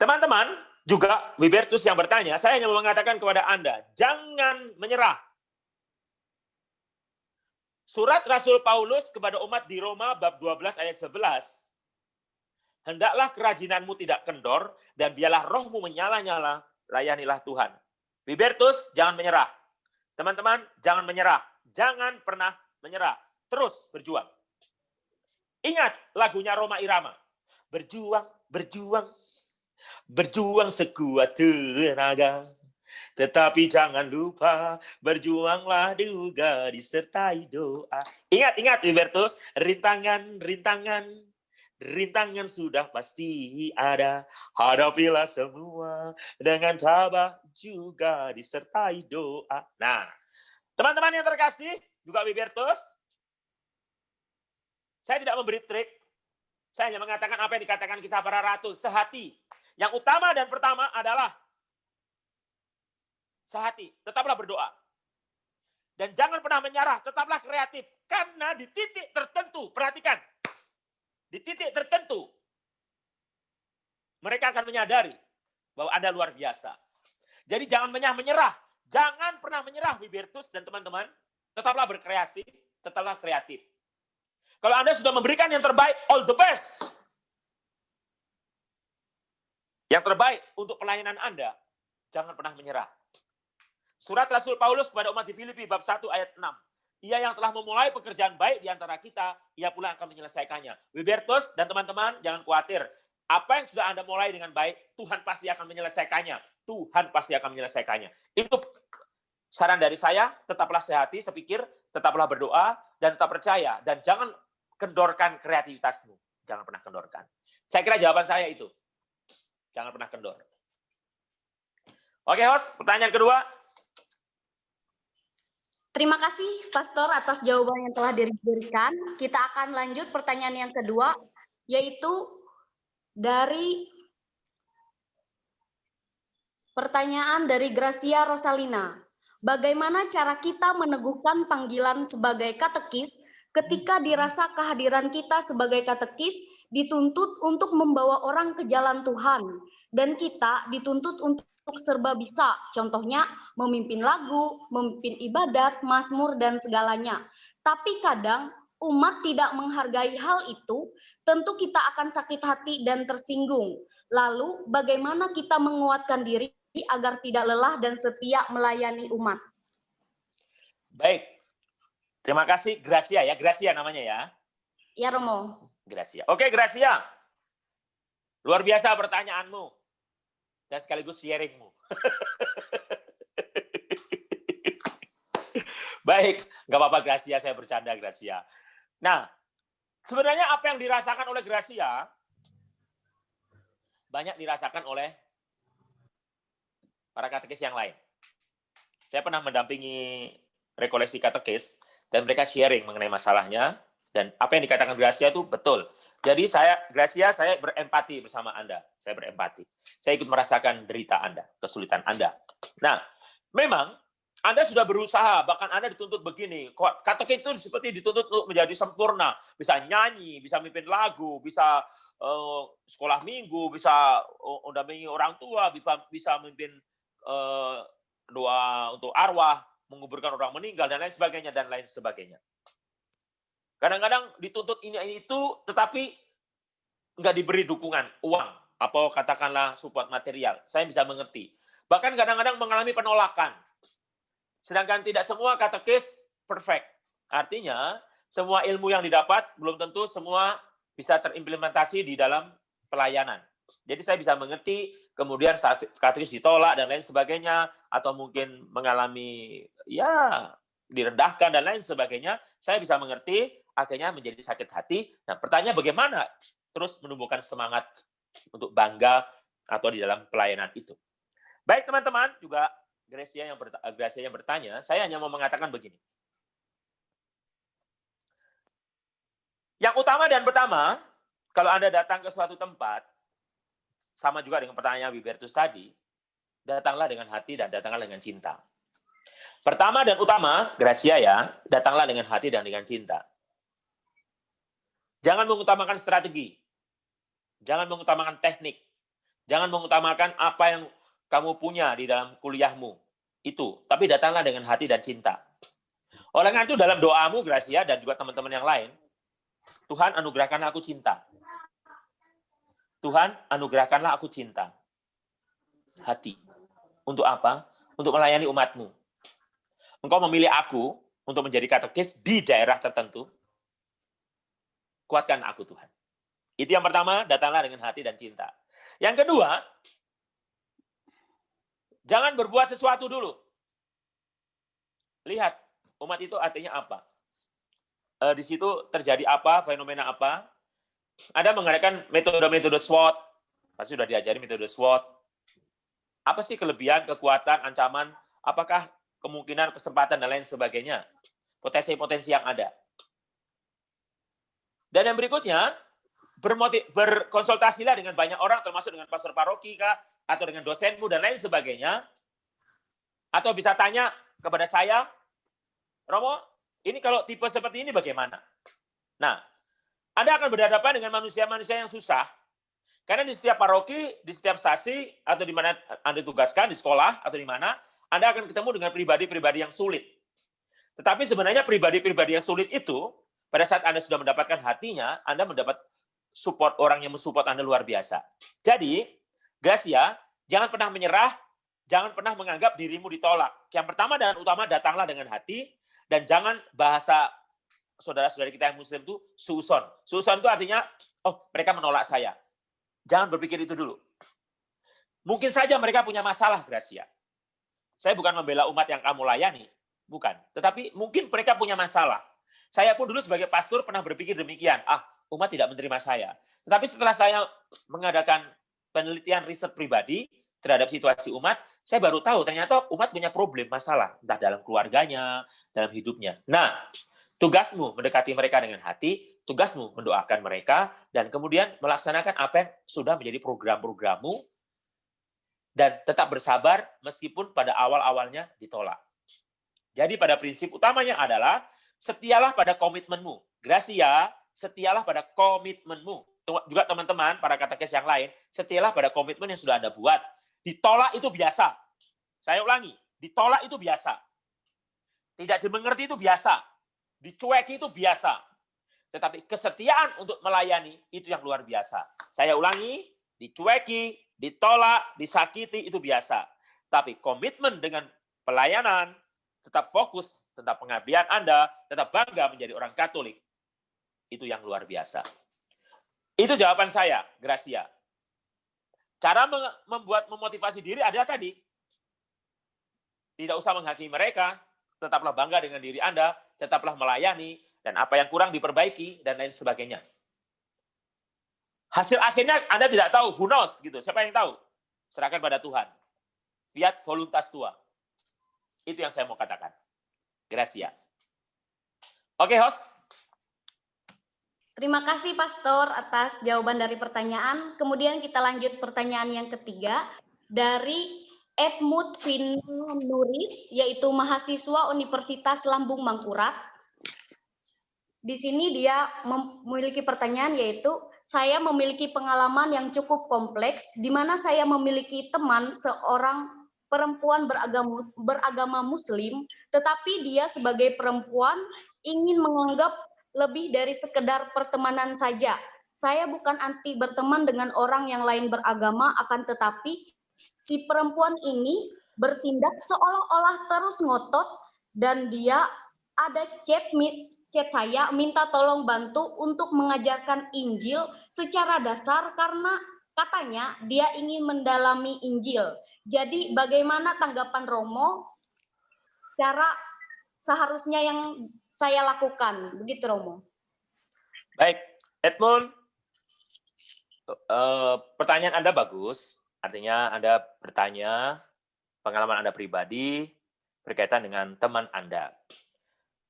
Teman-teman, juga Wibertus yang bertanya, saya hanya mau mengatakan kepada Anda, jangan menyerah. Surat Rasul Paulus kepada umat di Roma bab 12 ayat 11, hendaklah kerajinanmu tidak kendor, dan biarlah rohmu menyala-nyala, layanilah Tuhan. Wibertus, jangan menyerah. Teman-teman, jangan menyerah. Jangan pernah menyerah. Terus berjuang. Ingat lagunya Rhoma Irama. Berjuang, berjuang, berjuang sekuat tenaga. Tetapi jangan lupa, berjuanglah juga disertai doa. Ingat, Wibertus, rintangan sudah pasti ada. Hadapilah semua dengan tabah juga disertai doa. Nah, teman-teman yang terkasih, juga Wibertus, saya tidak memberi trik. Saya hanya mengatakan apa yang dikatakan Kisah Para Ratu, sehati. Yang utama dan pertama adalah sehati, tetaplah berdoa. Dan jangan pernah menyerah, tetaplah kreatif. Karena di titik tertentu, perhatikan, di titik tertentu, mereka akan menyadari bahwa Anda luar biasa. Jadi jangan menyerah. Jangan pernah menyerah, Wibertus dan teman-teman. Tetaplah berkreasi, tetaplah kreatif. Kalau Anda sudah memberikan yang terbaik, all the best. Yang terbaik untuk pelayanan Anda, jangan pernah menyerah. Surat Rasul Paulus kepada umat di Filipi bab 1 ayat 6. Ia yang telah memulai pekerjaan baik di antara kita, ia pula akan menyelesaikannya. Wibertus dan teman-teman, jangan khawatir. Apa yang sudah Anda mulai dengan baik, Tuhan pasti akan menyelesaikannya. Tuhan pasti akan menyelesaikannya. Itu saran dari saya, tetaplah sehati, sepikir, tetaplah berdoa, dan tetap percaya. Dan jangan kendorkan kreativitasmu. Jangan pernah kendorkan. Saya kira jawaban saya itu. Jangan pernah kendor. Oke, host, pertanyaan kedua. Terima kasih, Pastor, atas jawaban yang telah diberikan. Kita akan lanjut pertanyaan yang kedua, yaitu dari pertanyaan dari Gracia Rosalina. Bagaimana cara kita meneguhkan panggilan sebagai katekis ketika dirasa kehadiran kita sebagai katekis dituntut untuk membawa orang ke jalan Tuhan, dan kita dituntut untuk serba bisa, contohnya memimpin lagu, memimpin ibadat, mazmur, dan segalanya. Tapi kadang umat tidak menghargai hal itu, tentu kita akan sakit hati dan tersinggung. Lalu bagaimana kita menguatkan diri agar tidak lelah dan setia melayani umat? Baik, terima kasih Gracia ya, Gracia namanya ya. Ya, Romo. Gracia. Oke, Gracia. Luar biasa pertanyaanmu. Dan sekaligus sharingmu. Baik, nggak apa-apa Gracia, saya bercanda Gracia. Nah, sebenarnya apa yang dirasakan oleh Gracia, banyak dirasakan oleh para katekis yang lain. Saya pernah mendampingi rekoleksi katekis, dan mereka sharing mengenai masalahnya, dan apa yang dikatakan Gracia itu betul. Jadi Gracia, saya berempati bersama Anda. Saya berempati. Saya ikut merasakan derita Anda, kesulitan Anda. Nah, memang Anda sudah berusaha, bahkan Anda dituntut begini. Katekis itu seperti dituntut untuk menjadi sempurna. Bisa nyanyi, bisa memimpin lagu, bisa sekolah minggu, bisa mendampingi orang tua, bisa memimpin doa untuk arwah, menguburkan orang meninggal, dan lain sebagainya, dan lain sebagainya. Kadang-kadang dituntut ini itu, tetapi nggak diberi dukungan, uang, atau katakanlah support material. Saya bisa mengerti. Bahkan kadang-kadang mengalami penolakan. Sedangkan tidak semua katekis perfect. Artinya, semua ilmu yang didapat belum tentu semua bisa terimplementasi di dalam pelayanan. Jadi saya bisa mengerti, kemudian saat katekis ditolak dan lain sebagainya, atau mungkin mengalami ya direndahkan dan lain sebagainya, saya bisa mengerti, akhirnya menjadi sakit hati. Nah, pertanyaan bagaimana terus menumbuhkan semangat untuk bangga atau di dalam pelayanan itu. Baik teman-teman, juga Gracia yang bertanya, saya hanya mau mengatakan begini. Yang utama dan pertama, kalau Anda datang ke suatu tempat, sama juga dengan pertanyaan Wibertus tadi, datanglah dengan hati dan datanglah dengan cinta. Pertama dan utama, Gracia ya, datanglah dengan hati dan dengan cinta. Jangan mengutamakan strategi. Jangan mengutamakan teknik. Jangan mengutamakan apa yang kamu punya di dalam kuliahmu. Itu. Tapi datanglah dengan hati dan cinta. Oleh karena itu dalam doamu, Gracia, dan juga teman-teman yang lain, Tuhan anugerahkanlah aku cinta. Tuhan anugerahkanlah aku cinta. Hati. Untuk apa? Untuk melayani umatmu. Engkau memilih aku untuk menjadi katekis di daerah tertentu. Kuatkan aku, Tuhan. Itu yang pertama, datanglah dengan hati dan cinta. Yang kedua, jangan berbuat sesuatu dulu. Lihat, umat itu artinya apa? Di situ terjadi apa, fenomena apa? Ada mengadakan metode-metode SWOT. Pasti sudah diajari metode SWOT. Apa sih kelebihan, kekuatan, ancaman? Apakah kemungkinan, kesempatan, dan lain sebagainya? Potensi-potensi yang ada. Dan yang berikutnya, berkonsultasilah dengan banyak orang, termasuk dengan pastor paroki kah, atau dengan dosenmu, dan lain sebagainya. Atau bisa tanya kepada saya, Romo, ini kalau tipe seperti ini bagaimana? Nah, Anda akan berhadapan dengan manusia-manusia yang susah. Karena di setiap paroki, di setiap stasi, atau di mana Anda tugaskan, di sekolah, atau di mana, Anda akan ketemu dengan pribadi-pribadi yang sulit. Tetapi sebenarnya pribadi-pribadi yang sulit itu, pada saat Anda sudah mendapatkan hatinya, Anda mendapat support orang yang mensupport Anda luar biasa. Jadi, Gracia, jangan pernah menyerah jangan pernah menganggap dirimu ditolak. Yang pertama dan utama, datanglah dengan hati, dan jangan bahasa saudara-saudari kita yang muslim itu suuson. Suuson itu artinya, oh mereka menolak saya. Jangan berpikir itu dulu. Mungkin saja mereka punya masalah, Gracia. Saya bukan membela umat yang kamu layani, bukan. Tetapi mungkin mereka punya masalah. Saya pun dulu sebagai pastor pernah berpikir demikian, umat tidak menerima saya. Tetapi setelah saya mengadakan penelitian riset pribadi terhadap situasi umat, saya baru tahu ternyata umat punya problem, masalah, entah dalam keluarganya, dalam hidupnya. Nah, tugasmu mendekati mereka dengan hati, tugasmu mendoakan mereka, dan kemudian melaksanakan apa yang sudah menjadi program-programmu, dan tetap bersabar meskipun pada awal-awalnya ditolak. Jadi pada prinsip utamanya adalah setialah pada komitmenmu. Gracia, setialah pada komitmenmu. Juga teman-teman, para katekes yang lain, setialah pada komitmen yang sudah Anda buat. Ditolak itu biasa. Saya ulangi, ditolak itu biasa. Tidak dimengerti itu biasa. Dicueki itu biasa. Tetapi kesetiaan untuk melayani itu yang luar biasa. Saya ulangi, dicueki, ditolak, disakiti itu biasa. Tapi komitmen dengan pelayanan, tetap fokus tentang pengabdian Anda, tetap bangga menjadi orang Katolik, itu yang luar biasa. Itu jawaban saya, Gracia. Cara membuat memotivasi diri adalah tadi. Tidak usah menghakimi mereka, tetaplah bangga dengan diri Anda, tetaplah melayani, dan apa yang kurang diperbaiki, dan lain sebagainya. Hasil akhirnya Anda tidak tahu, who knows, gitu. Siapa yang tahu? Serahkan pada Tuhan. Fiat voluntas tua. Itu yang saya mau katakan. Gracia. Oke, host. Terima kasih Pastor atas jawaban dari pertanyaan. Kemudian kita lanjut pertanyaan yang ketiga dari Edmund Nuris, yaitu mahasiswa Universitas Lambung Mangkurat. Di sini dia memiliki pertanyaan, yaitu saya memiliki pengalaman yang cukup kompleks di mana saya memiliki teman seorang perempuan beragama Muslim, tetapi dia sebagai perempuan ingin menganggap lebih dari sekedar pertemanan saja. Saya bukan anti berteman dengan orang yang lain beragama, akan tetapi si perempuan ini bertindak seolah-olah terus ngotot, dan dia ada chat saya minta tolong bantu untuk mengajarkan Injil secara dasar karena katanya dia ingin mendalami Injil. Jadi bagaimana tanggapan Romo cara seharusnya yang saya lakukan? Begitu Romo. Baik, Edmund, pertanyaan Anda bagus. Artinya Anda bertanya pengalaman Anda pribadi berkaitan dengan teman Anda.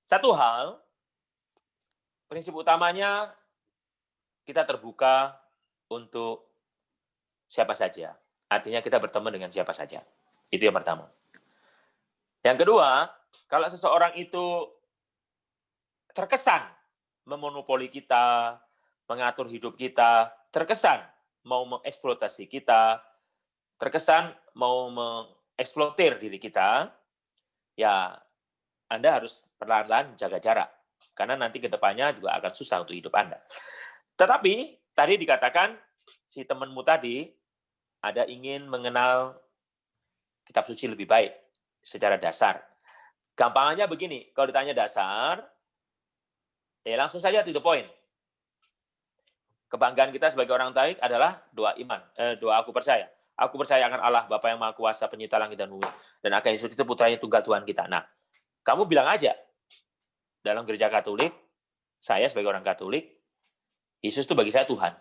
Satu hal, prinsip utamanya kita terbuka untuk siapa saja. Artinya kita berteman dengan siapa saja. Itu yang pertama. Yang kedua, kalau seseorang itu terkesan memonopoli kita, mengatur hidup kita, terkesan mau mengeksploitasi kita, terkesan mau mengeksploitir diri kita, ya Anda harus perlahan-lahan jaga jarak. Karena nanti ke depannya juga akan susah untuk hidup Anda. Tetapi, tadi dikatakan, si temanmu tadi ada ingin mengenal kitab suci lebih baik secara dasar. Gampangannya begini, kalau ditanya dasar, ya langsung saja to the point. Kebanggaan kita sebagai orang Katolik adalah doa iman, doa aku percaya. Aku percaya akan Allah, Bapa yang Maha Kuasa, pencipta langit dan bumi, dan akan Yesus itu putranya tunggal Tuhan kita. Nah, kamu bilang aja, dalam gereja Katolik, saya sebagai orang Katolik, Yesus itu bagi saya Tuhan.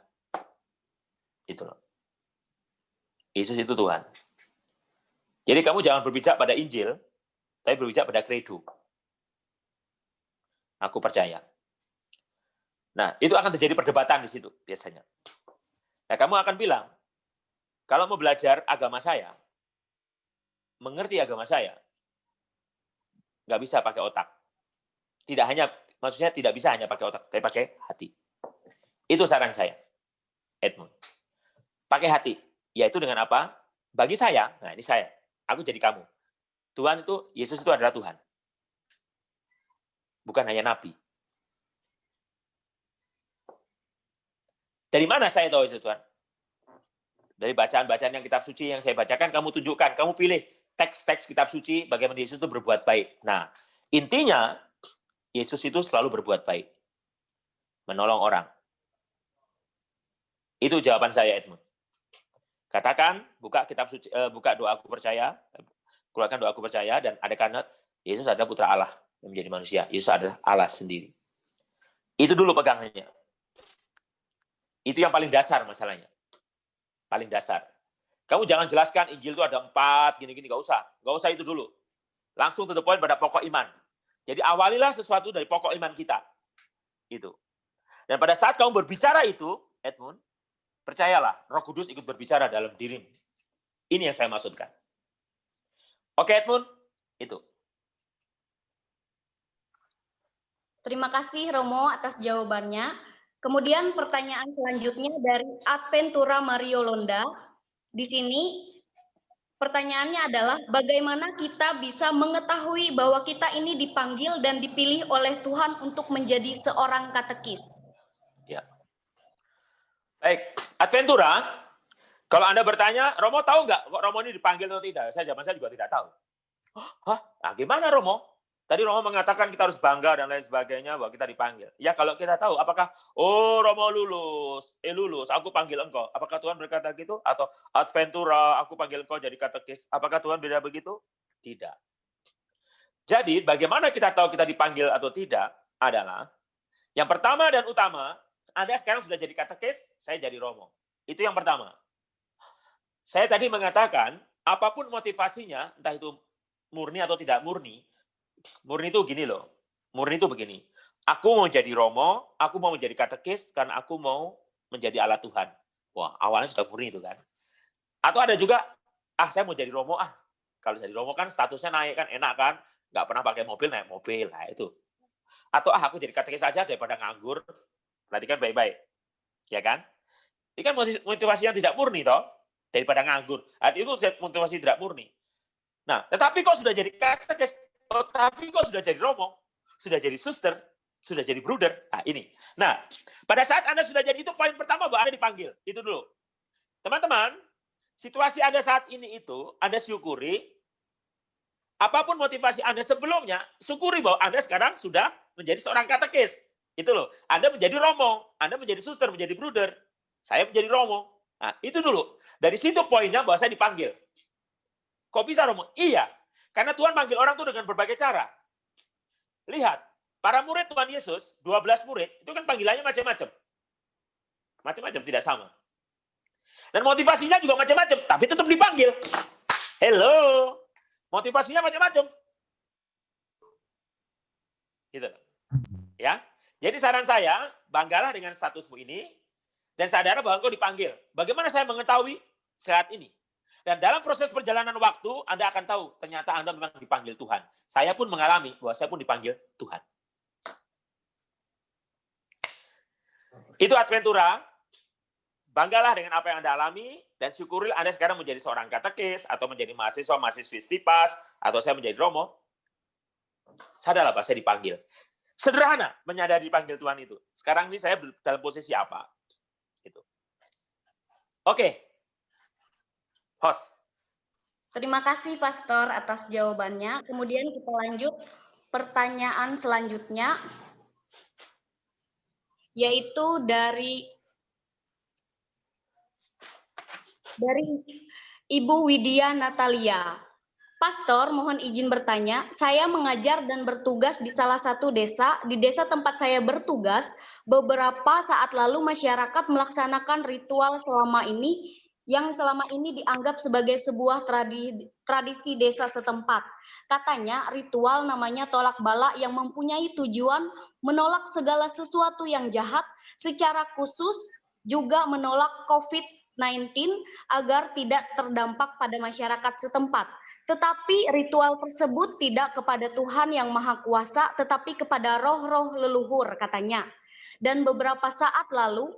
Itu loh. Yesus itu Tuhan. Jadi kamu jangan berbicara pada Injil, tapi berbicara pada kredo. Aku percaya. Nah, itu akan terjadi perdebatan di situ biasanya. Nah, kamu akan bilang, kalau mau belajar agama saya, mengerti agama saya, nggak bisa pakai otak. Tidak hanya, maksudnya tidak bisa hanya pakai otak, tapi pakai hati. Itu saran saya, Edmund. Pakai hati, yaitu dengan apa? Bagi saya, nah ini saya, aku jadi kamu. Tuhan itu, Yesus itu adalah Tuhan. Bukan hanya Nabi. Dari mana saya tahu itu Tuhan? Dari bacaan-bacaan yang kitab suci yang saya bacakan, kamu tunjukkan, kamu pilih teks-teks kitab suci bagaimana Yesus itu berbuat baik. Nah, intinya Yesus itu selalu berbuat baik. Menolong orang. Itu jawaban saya, Edmund. Katakan, buka kitab suci, buka doa aku percaya, keluarkan doa aku percaya, dan ada kalimat, Yesus adalah putra Allah yang menjadi manusia. Yesus adalah Allah sendiri. Itu dulu pegangannya. Itu yang paling dasar masalahnya. Paling dasar. Kamu jangan jelaskan Injil itu ada 4, gini-gini, nggak usah. Nggak usah itu dulu. Langsung to the point pada pokok iman. Jadi awalilah sesuatu dari pokok iman kita. Itu. Dan pada saat kamu berbicara itu, Edmund, percayalah, Roh Kudus ikut berbicara dalam dirimu. Ini yang saya maksudkan. Oke, Edmund, itu. Terima kasih Romo atas jawabannya. Kemudian pertanyaan selanjutnya dari Adventura Mario Londa. Di sini pertanyaannya adalah bagaimana kita bisa mengetahui bahwa kita ini dipanggil dan dipilih oleh Tuhan untuk menjadi seorang katekis? Ya. Baik, Adventura, kalau Anda bertanya, Romo tahu nggak kok Romo ini dipanggil atau tidak? Saya juga tidak tahu. Hah? Nah, gimana Romo? Tadi Romo mengatakan kita harus bangga dan lain sebagainya bahwa kita dipanggil. Ya kalau kita tahu, apakah, oh Romo lulus, aku panggil engkau. Apakah Tuhan berkata gitu? Atau Adventura, aku panggil engkau jadi katekis. Apakah Tuhan beda begitu? Tidak. Jadi bagaimana kita tahu kita dipanggil atau tidak adalah, yang pertama dan utama, Anda sekarang sudah jadi katekis, saya jadi Romo. Itu yang pertama. Saya tadi mengatakan, apapun motivasinya, entah itu murni atau tidak murni, murni itu gini loh. Murni itu begini. Aku mau jadi Romo, aku mau menjadi katekis karena aku mau menjadi alat Tuhan. Wah, awalnya sudah murni itu kan. Atau ada juga, saya mau jadi Romo Kalau jadi Romo kan statusnya naik kan, enak kan. Nggak pernah pakai mobil, naik mobil. Nah, itu. Atau aku jadi katekis saja daripada nganggur. Perhatikan baik-baik. Ya kan? Ini kan motivasi yang tidak murni toh. Daripada nganggur. Itu motivasi tidak murni. Nah, tetapi kok sudah jadi katekis, tapi kok sudah jadi Romo, sudah jadi suster, sudah jadi bruder. Nah, ini. Nah, pada saat Anda sudah jadi itu, poin pertama bahwa Anda dipanggil. Itu dulu. Teman-teman, situasi Anda saat ini itu, Anda syukuri, apapun motivasi Anda sebelumnya, syukuri bahwa Anda sekarang sudah menjadi seorang katekis. Itu loh. Anda menjadi Romo, Anda menjadi suster, menjadi bruder. Saya menjadi Romo. Nah, itu dulu. Dari situ poinnya bahwa saya dipanggil. Kok bisa Romo? Iya. Karena Tuhan manggil orang itu dengan berbagai cara. Lihat, para murid Tuhan Yesus, 12 murid, itu kan panggilannya macam-macam. Macam-macam, tidak sama. Dan motivasinya juga macam-macam, tapi tetap dipanggil. Hello. Motivasinya macam-macam. Gitu. Ya. Jadi saran saya, banggalah dengan statusmu ini, dan sadar bahwa engkau dipanggil. Bagaimana saya mengetahui saat ini? Dan dalam proses perjalanan waktu, Anda akan tahu, ternyata Anda memang dipanggil Tuhan. Saya pun mengalami bahwa saya pun dipanggil Tuhan. Itu Adventura. Banggalah dengan apa yang Anda alami, dan syukuri Anda sekarang menjadi seorang katekis, atau menjadi mahasiswa Stipas, atau saya menjadi Romo. Sadarlah bahwa saya dipanggil. Sederhana menyadari dipanggil Tuhan itu. Sekarang ini saya dalam posisi apa? Gitu. Oke. Host. Terima kasih Pastor atas jawabannya. Kemudian kita lanjut pertanyaan selanjutnya, yaitu dari Ibu Widya Natalia. Pastor, mohon izin bertanya, saya mengajar dan bertugas di salah satu desa. Di desa tempat saya bertugas, beberapa saat lalu masyarakat melaksanakan ritual yang selama ini dianggap sebagai sebuah tradisi desa setempat. Katanya ritual namanya tolak bala yang mempunyai tujuan menolak segala sesuatu yang jahat, secara khusus juga menolak COVID-19 agar tidak terdampak pada masyarakat setempat. Tetapi ritual tersebut tidak kepada Tuhan yang Maha Kuasa, tetapi kepada roh-roh leluhur katanya. Dan beberapa saat lalu,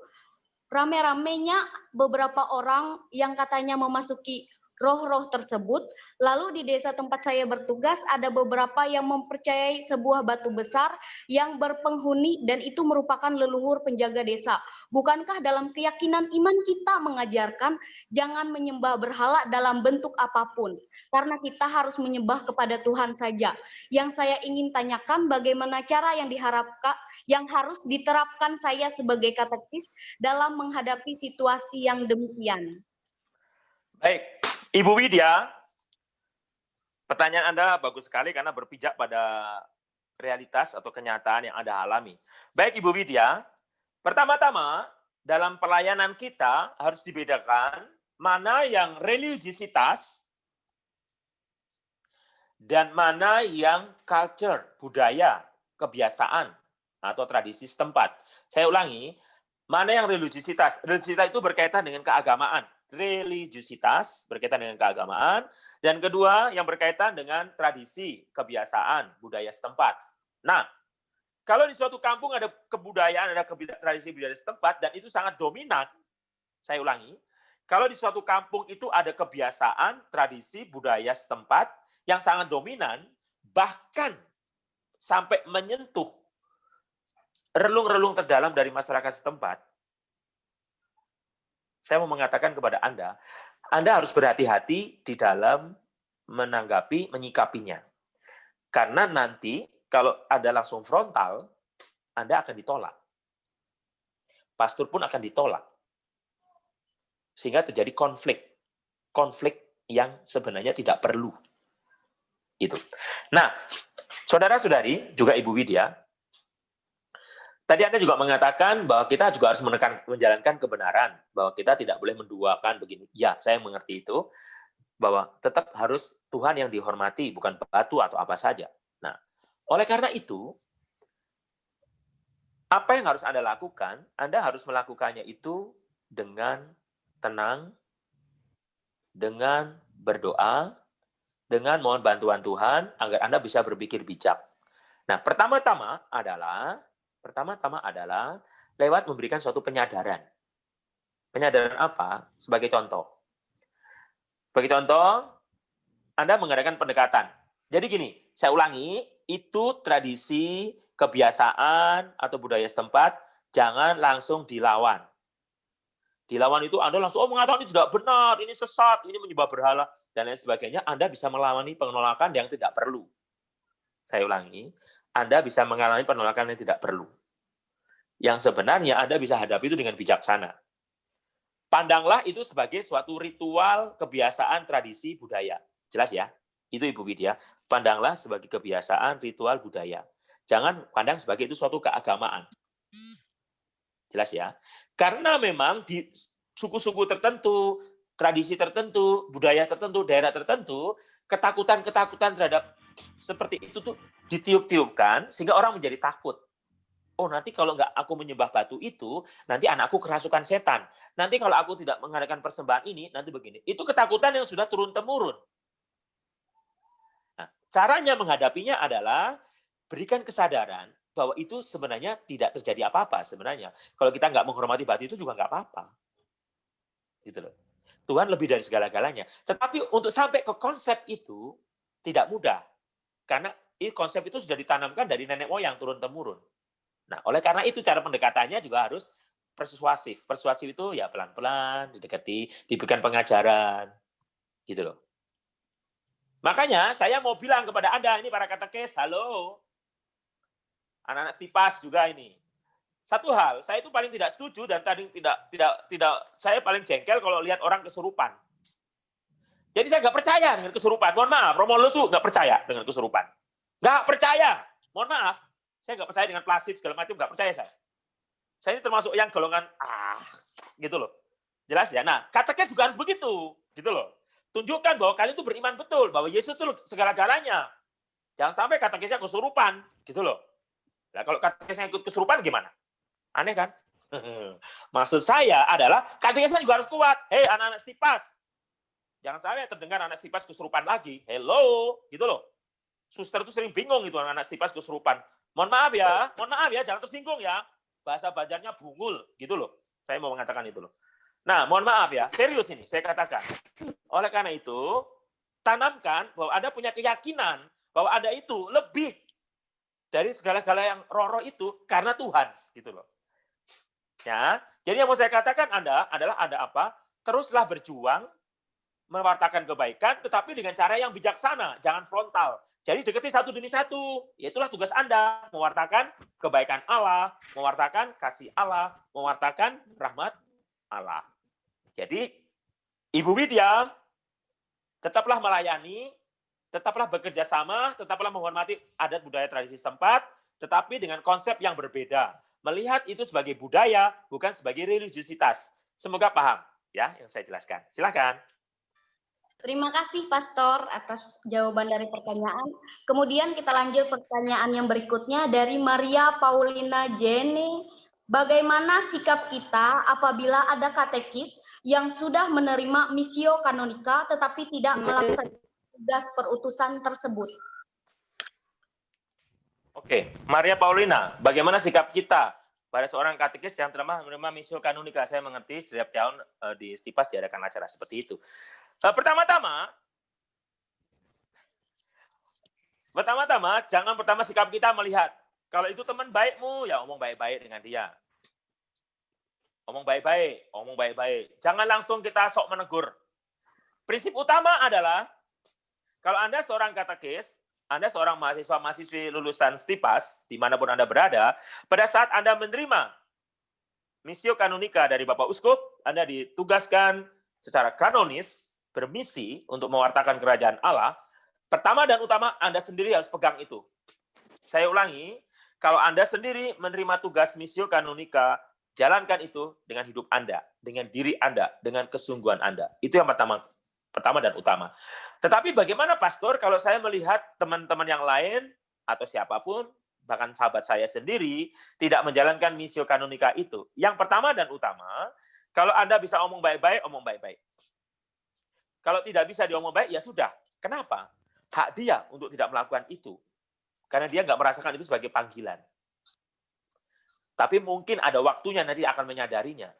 rame-ramenya beberapa orang yang katanya memasuki roh-roh tersebut. Lalu di desa tempat saya bertugas ada beberapa yang mempercayai sebuah batu besar yang berpenghuni dan itu merupakan leluhur penjaga desa. Bukankah dalam keyakinan iman kita mengajarkan jangan menyembah berhala dalam bentuk apapun? Karena kita harus menyembah kepada Tuhan saja. Yang saya ingin tanyakan, bagaimana cara yang harus diterapkan saya sebagai katekis dalam menghadapi situasi yang demikian? Baik, Ibu Widya, pertanyaan Anda bagus sekali karena berpijak pada realitas atau kenyataan yang Anda alami. Baik, Ibu Widya, pertama-tama dalam pelayanan kita harus dibedakan mana yang religiusitas dan mana yang culture, budaya, kebiasaan, atau tradisi setempat. Saya ulangi, mana yang religiusitas? Religiusitas itu berkaitan dengan keagamaan. Religiusitas berkaitan dengan keagamaan, dan kedua yang berkaitan dengan tradisi, kebiasaan, budaya setempat. Nah, kalau di suatu kampung ada kebudayaan, ada tradisi budaya setempat, dan itu sangat dominan, saya ulangi, kalau di suatu kampung itu ada kebiasaan, tradisi, budaya setempat yang sangat dominan, bahkan sampai menyentuh relung-relung terdalam dari masyarakat setempat, saya mau mengatakan kepada Anda harus berhati-hati di dalam menanggapi, menyikapinya. Karena nanti kalau Anda langsung frontal, Anda akan ditolak. Pastor pun akan ditolak. Sehingga terjadi konflik yang sebenarnya tidak perlu. Itu. Nah, saudara-saudari, juga Ibu Widya, tadi Anda juga mengatakan bahwa kita juga harus menjalankan kebenaran, bahwa kita tidak boleh menduakan begini. Ya, saya mengerti itu, bahwa tetap harus Tuhan yang dihormati, bukan batu atau apa saja. Nah, oleh karena itu, apa yang harus Anda lakukan? Anda harus melakukannya itu dengan tenang, dengan berdoa, dengan mohon bantuan Tuhan, agar Anda bisa berpikir bijak. Nah, pertama-tama adalah lewat memberikan suatu penyadaran. Penyadaran apa? Sebagai contoh. Anda mengadakan pendekatan. Jadi gini, saya ulangi, itu tradisi, kebiasaan, atau budaya setempat, jangan langsung dilawan. Dilawan itu Anda langsung, mengatakan ini tidak benar, ini sesat, ini menyembah berhala, dan lain sebagainya. Anda bisa mengalami penolakan yang tidak perlu. Saya ulangi, Anda bisa mengalami penolakan yang tidak perlu. Yang sebenarnya Anda bisa hadapi itu dengan bijaksana. Pandanglah itu sebagai suatu ritual, kebiasaan, tradisi, budaya. Jelas ya? Itu Ibu Widya. Pandanglah sebagai kebiasaan, ritual, budaya. Jangan pandang sebagai itu suatu keagamaan. Jelas ya? Karena memang di suku-suku tertentu, tradisi tertentu, budaya tertentu, daerah tertentu, ketakutan-ketakutan terhadap seperti itu tuh ditiup-tiupkan sehingga orang menjadi takut. Oh, nanti kalau nggak aku menyembah batu itu, nanti anakku kerasukan setan. Nanti kalau aku tidak mengadakan persembahan ini, nanti begini. Itu ketakutan yang sudah turun-temurun. Nah, caranya menghadapinya adalah berikan kesadaran bahwa itu sebenarnya tidak terjadi apa-apa sebenarnya. Kalau kita nggak menghormati batu itu juga nggak apa-apa. Gitu loh. Tuhan lebih dari segala-galanya. Tetapi untuk sampai ke konsep itu tidak mudah. Karena konsep itu sudah ditanamkan dari nenek moyang turun-temurun. Nah, oleh karena itu cara pendekatannya juga harus persuasif. Persuasif itu ya pelan-pelan, didekati, diberikan pengajaran. Gitu loh. Makanya saya mau bilang kepada Anda, ini para katekes, halo. Anak-anak Stipas juga ini. Satu hal, saya itu paling tidak setuju dan tadi tidak saya paling jengkel kalau lihat orang kesurupan. Jadi saya nggak percaya dengan kesurupan. Mohon maaf, Romulus tuh nggak percaya dengan kesurupan. Nggak percaya. Mohon maaf. Saya nggak percaya dengan plastik segala macam, nggak percaya saya. Saya ini termasuk yang golongan gitu loh. Jelas ya. Nah, katekes juga harus begitu, gitu loh. Tunjukkan bahwa kalian itu beriman betul bahwa Yesus itu segala-galanya. Jangan sampai katekesnya kesurupan, gitu loh. Nah, kalau katekesnya ikut kesurupan gimana? Aneh kan? Maksud saya adalah katekesnya juga harus kuat. Hei anak-anak Stipas. Jangan sampai terdengar anak Stipas kesurupan lagi. Hello, gitu loh. Suster itu sering bingung itu anak-anak Stipas kesurupan. Mohon maaf ya, jangan tersinggung ya. Bahasa Banjarnya bungul, gitu loh. Saya mau mengatakan itu loh. Nah, mohon maaf ya, serius ini saya katakan. Oleh karena itu, tanamkan bahwa Anda punya keyakinan bahwa Anda itu lebih dari segala-gala yang roh-roh itu karena Tuhan, gitu loh. Ya, jadi yang mau saya katakan Anda adalah Anda apa? Teruslah berjuang mewartakan kebaikan, tetapi dengan cara yang bijaksana, jangan frontal. Jadi deketi satu demi satu. Itulah tugas Anda, mewartakan kebaikan Allah, mewartakan kasih Allah, mewartakan rahmat Allah. Jadi, Ibu Widya, tetaplah melayani, tetaplah bekerja sama, tetaplah menghormati adat budaya tradisi setempat, tetapi dengan konsep yang berbeda. Melihat itu sebagai budaya, bukan sebagai religiusitas. Semoga paham ya yang saya jelaskan. Silakan. Terima kasih Pastor atas jawaban dari pertanyaan. Kemudian kita lanjut pertanyaan yang berikutnya dari Maria Paulina Jenny. Bagaimana sikap kita apabila ada katekis yang sudah menerima missio kanonika tetapi tidak melaksanakan tugas perutusan tersebut? Oke, Maria Paulina, bagaimana sikap kita pada seorang katekis yang telah menerima missio kanonika? Saya mengerti setiap tahun di Stipas diadakan acara seperti itu. Pertama-tama, jangan pertama sikap kita melihat, kalau itu teman baikmu, ya omong baik-baik dengan dia. Omong baik-baik. Jangan langsung kita sok menegur. Prinsip utama adalah, kalau Anda seorang katekis, Anda seorang mahasiswa-mahasiswi lulusan Stipas, dimanapun Anda berada, pada saat Anda menerima missio kanonika dari Bapak Uskup, Anda ditugaskan secara kanonis, bermisi untuk mewartakan kerajaan Allah, pertama dan utama Anda sendiri harus pegang itu. Saya ulangi, kalau Anda sendiri menerima tugas missio kanonika, jalankan itu dengan hidup Anda, dengan diri Anda, dengan kesungguhan Anda. Itu yang pertama dan utama. Tetapi bagaimana Pastor kalau saya melihat teman-teman yang lain atau siapapun, bahkan sahabat saya sendiri, tidak menjalankan missio kanonika itu? Yang pertama dan utama, kalau Anda bisa omong baik-baik, omong baik-baik. Kalau tidak bisa diomong baik, ya sudah. Kenapa? Hak dia untuk tidak melakukan itu. Karena dia nggak merasakan itu sebagai panggilan. Tapi mungkin ada waktunya nanti akan menyadarinya.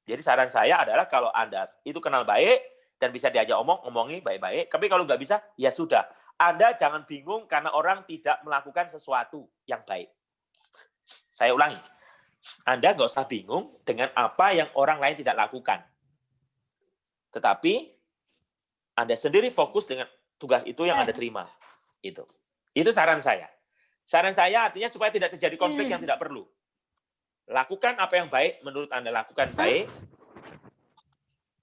Jadi saran saya adalah kalau Anda itu kenal baik dan bisa diajak omongi baik-baik. Tapi kalau nggak bisa, ya sudah. Anda jangan bingung karena orang tidak melakukan sesuatu yang baik. Saya ulangi. Anda nggak usah bingung dengan apa yang orang lain tidak lakukan. Tetapi Anda sendiri fokus dengan tugas itu yang Anda terima. Itu saran saya. Saran saya artinya supaya tidak terjadi konflik yang tidak perlu. Lakukan apa yang baik menurut Anda lakukan baik.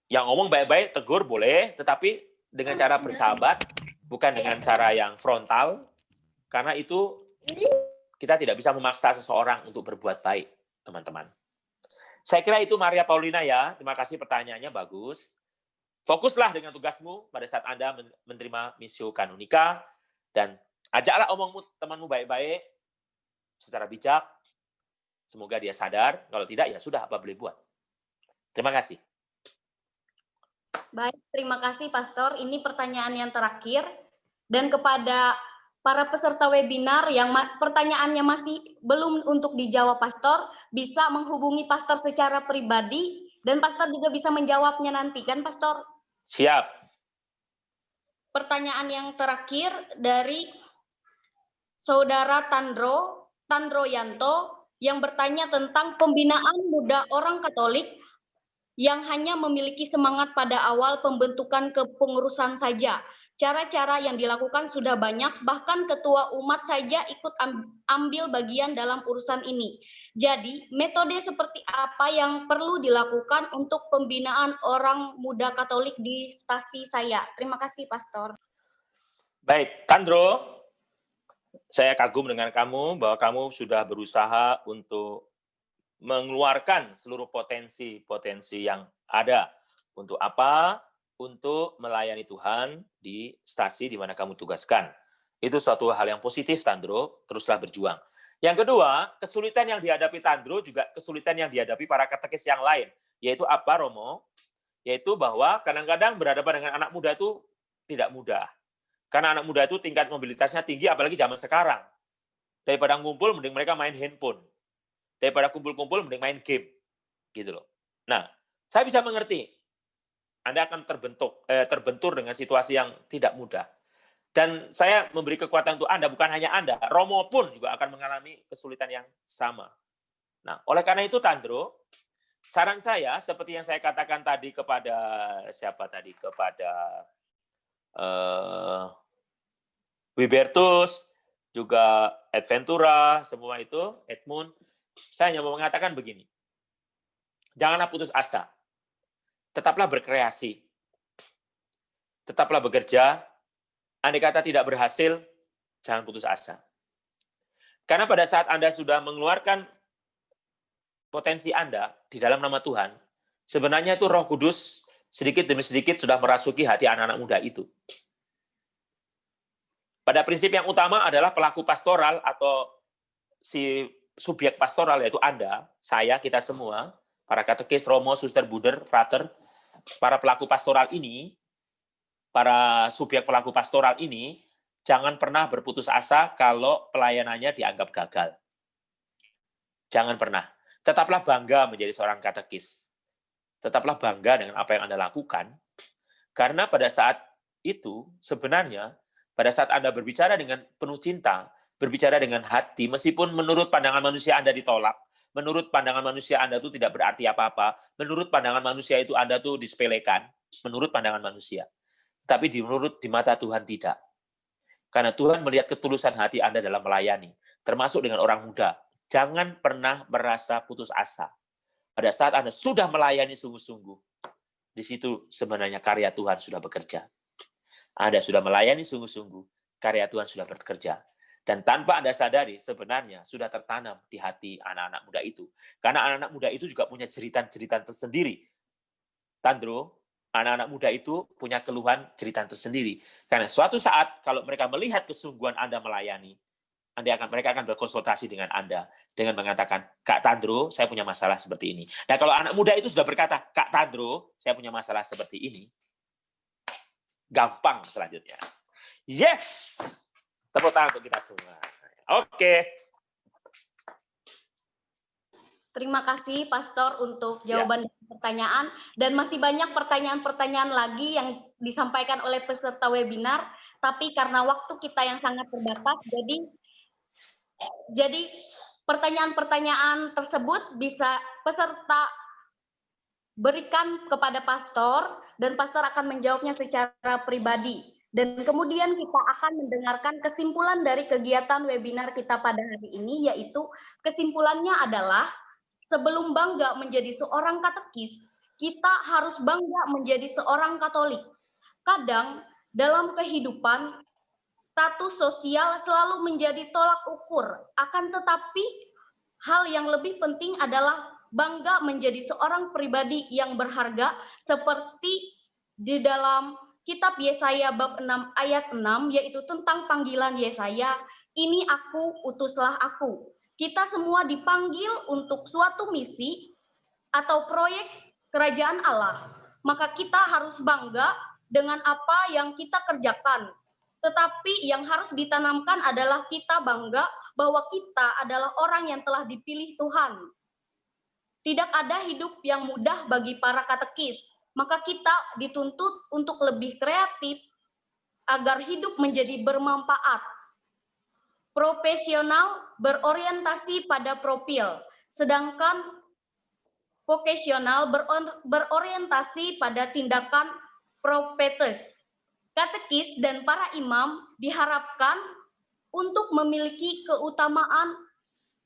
Yang ngomong baik-baik, tegur boleh, tetapi dengan cara bersahabat, bukan dengan cara yang frontal, karena itu kita tidak bisa memaksa seseorang untuk berbuat baik, teman-teman. Saya kira itu Maria Paulina ya. Terima kasih pertanyaannya, bagus. Fokuslah dengan tugasmu pada saat Anda menerima missio kanonika, dan ajaklah omongmu temanmu baik-baik, secara bijak. Semoga dia sadar, kalau tidak ya sudah, apa boleh buat. Terima kasih. Baik, terima kasih Pastor. Ini pertanyaan yang terakhir. Dan kepada para peserta webinar yang pertanyaannya masih belum untuk dijawab Pastor, bisa menghubungi Pastor secara pribadi, dan Pastor juga bisa menjawabnya nanti, kan Pastor? Siap. Pertanyaan yang terakhir dari Saudara Tandro Yanto, yang bertanya tentang pembinaan muda orang Katolik yang hanya memiliki semangat pada awal pembentukan kepengurusan saja. Cara-cara yang dilakukan sudah banyak, bahkan ketua umat saja ikut ambil bagian dalam urusan ini. Jadi, metode seperti apa yang perlu dilakukan untuk pembinaan orang muda Katolik di stasi saya? Terima kasih, Pastor. Baik, Tandro. Saya kagum dengan kamu bahwa kamu sudah berusaha untuk mengeluarkan seluruh potensi yang ada. Untuk apa? Untuk melayani Tuhan di stasi di mana kamu tugaskan. Itu suatu hal yang positif, Tandro. Teruslah berjuang. Yang kedua, kesulitan yang dihadapi Tandro juga kesulitan yang dihadapi para katekis yang lain. Yaitu apa, Romo? Yaitu bahwa kadang-kadang berhadapan dengan anak muda itu tidak mudah. Karena anak muda itu tingkat mobilitasnya tinggi, apalagi zaman sekarang. Daripada ngumpul, mending mereka main handphone. Daripada kumpul-kumpul, mending main game. Gitu loh. Nah, Saya bisa mengerti. Anda akan terbentur dengan situasi yang tidak mudah. Dan saya memberi kekuatan untuk Anda, bukan hanya Anda, Romo pun juga akan mengalami kesulitan yang sama. Nah, oleh karena itu, Tandro, saran saya, seperti yang saya katakan tadi kepada Wibertus, juga Adventura, semua itu, Edmund, saya hanya mau mengatakan begini. Janganlah putus asa. Tetaplah berkreasi. Tetaplah bekerja. Andai kata tidak berhasil, jangan putus asa. Karena pada saat Anda sudah mengeluarkan potensi Anda di dalam nama Tuhan, sebenarnya itu Roh Kudus sedikit demi sedikit sudah merasuki hati anak-anak muda itu. Pada prinsip yang utama adalah pelaku pastoral atau si subjek pastoral, yaitu Anda, saya, kita semua, para katekis, romo, suster, buder, frater, para pelaku pastoral ini, para subjek pelaku pastoral ini, jangan pernah berputus asa kalau pelayanannya dianggap gagal. Jangan pernah. Tetaplah bangga menjadi seorang katekis. Tetaplah bangga dengan apa yang Anda lakukan, karena pada saat itu, sebenarnya, pada saat Anda berbicara dengan penuh cinta, berbicara dengan hati, meskipun menurut pandangan manusia Anda ditolak, menurut pandangan manusia Anda itu tidak berarti apa-apa, menurut pandangan manusia itu Anda tuh disepelekan, menurut pandangan manusia. Tapi di mata Tuhan tidak. Karena Tuhan melihat ketulusan hati Anda dalam melayani, termasuk dengan orang muda. Jangan pernah merasa putus asa. Pada saat Anda sudah melayani sungguh-sungguh, di situ sebenarnya karya Tuhan sudah bekerja. Anda sudah melayani sungguh-sungguh, karya Tuhan sudah bekerja. Dan tanpa Anda sadari, sebenarnya sudah tertanam di hati anak-anak muda itu. Karena anak-anak muda itu juga punya cerita-cerita tersendiri. Tandro, anak-anak muda itu punya keluhan cerita tersendiri. Karena suatu saat, kalau mereka melihat kesungguhan Anda melayani, mereka akan berkonsultasi dengan Anda, dengan mengatakan, Kak Tandro, saya punya masalah seperti ini. Nah, kalau anak muda itu sudah berkata, Kak Tandro, saya punya masalah seperti ini, gampang selanjutnya. Yes! Tepuk tangan untuk kita semua. Oke. Terima kasih, Pastor, untuk jawaban dan pertanyaan. Dan masih banyak pertanyaan-pertanyaan lagi yang disampaikan oleh peserta webinar. Tapi karena waktu kita yang sangat terbatas, jadi pertanyaan-pertanyaan tersebut bisa peserta berikan kepada Pastor, dan Pastor akan menjawabnya secara pribadi. Dan kemudian kita akan mendengarkan kesimpulan dari kegiatan webinar kita pada hari ini, yaitu kesimpulannya adalah, sebelum bangga menjadi seorang katekis, kita harus bangga menjadi seorang Katolik. Kadang dalam kehidupan, status sosial selalu menjadi tolak ukur. Akan tetapi, hal yang lebih penting adalah bangga menjadi seorang pribadi yang berharga, seperti di dalam Kitab Yesaya bab 6 ayat 6, yaitu tentang panggilan Yesaya, ini aku, utuslah aku. Kita semua dipanggil untuk suatu misi atau proyek kerajaan Allah. Maka kita harus bangga dengan apa yang kita kerjakan. Tetapi yang harus ditanamkan adalah kita bangga bahwa kita adalah orang yang telah dipilih Tuhan. Tidak ada hidup yang mudah bagi para katekis. Maka kita dituntut untuk lebih kreatif agar hidup menjadi bermanfaat. Profesional berorientasi pada profil, sedangkan vokasional berorientasi pada tindakan profetes. Katekis dan para imam diharapkan untuk memiliki keutamaan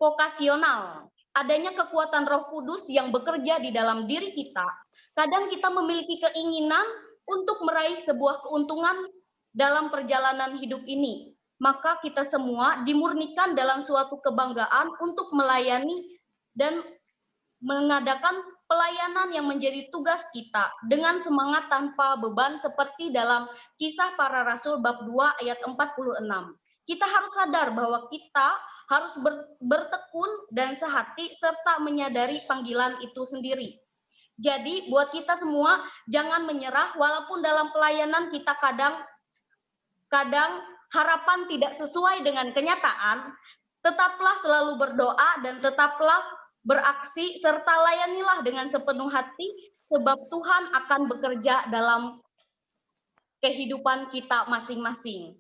vokasional. Adanya kekuatan Roh Kudus yang bekerja di dalam diri kita. Kadang kita memiliki keinginan untuk meraih sebuah keuntungan dalam perjalanan hidup ini. Maka kita semua dimurnikan dalam suatu kebanggaan untuk melayani dan mengadakan pelayanan yang menjadi tugas kita dengan semangat tanpa beban, seperti dalam Kisah Para Rasul bab 2 ayat 46. Kita harus sadar bahwa kita harus bertekun dan sehati serta menyadari panggilan itu sendiri. Jadi buat kita semua jangan menyerah, walaupun dalam pelayanan kita kadang harapan tidak sesuai dengan kenyataan. Tetaplah selalu berdoa dan tetaplah beraksi serta layanilah dengan sepenuh hati sebab Tuhan akan bekerja dalam kehidupan kita masing-masing.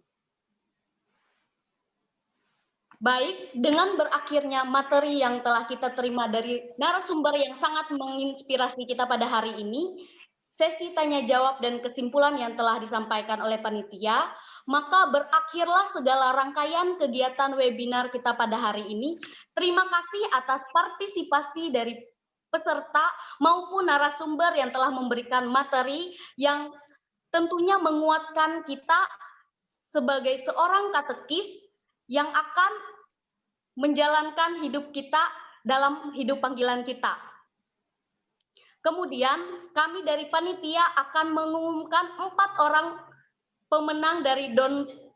Baik, dengan berakhirnya materi yang telah kita terima dari narasumber yang sangat menginspirasi kita pada hari ini, sesi tanya jawab dan kesimpulan yang telah disampaikan oleh panitia, maka berakhirlah segala rangkaian kegiatan webinar kita pada hari ini. Terima kasih atas partisipasi dari peserta maupun narasumber yang telah memberikan materi yang tentunya menguatkan kita sebagai seorang katekis yang akan menjalankan hidup kita dalam hidup panggilan kita. Kemudian kami dari panitia akan mengumumkan 4 orang pemenang dari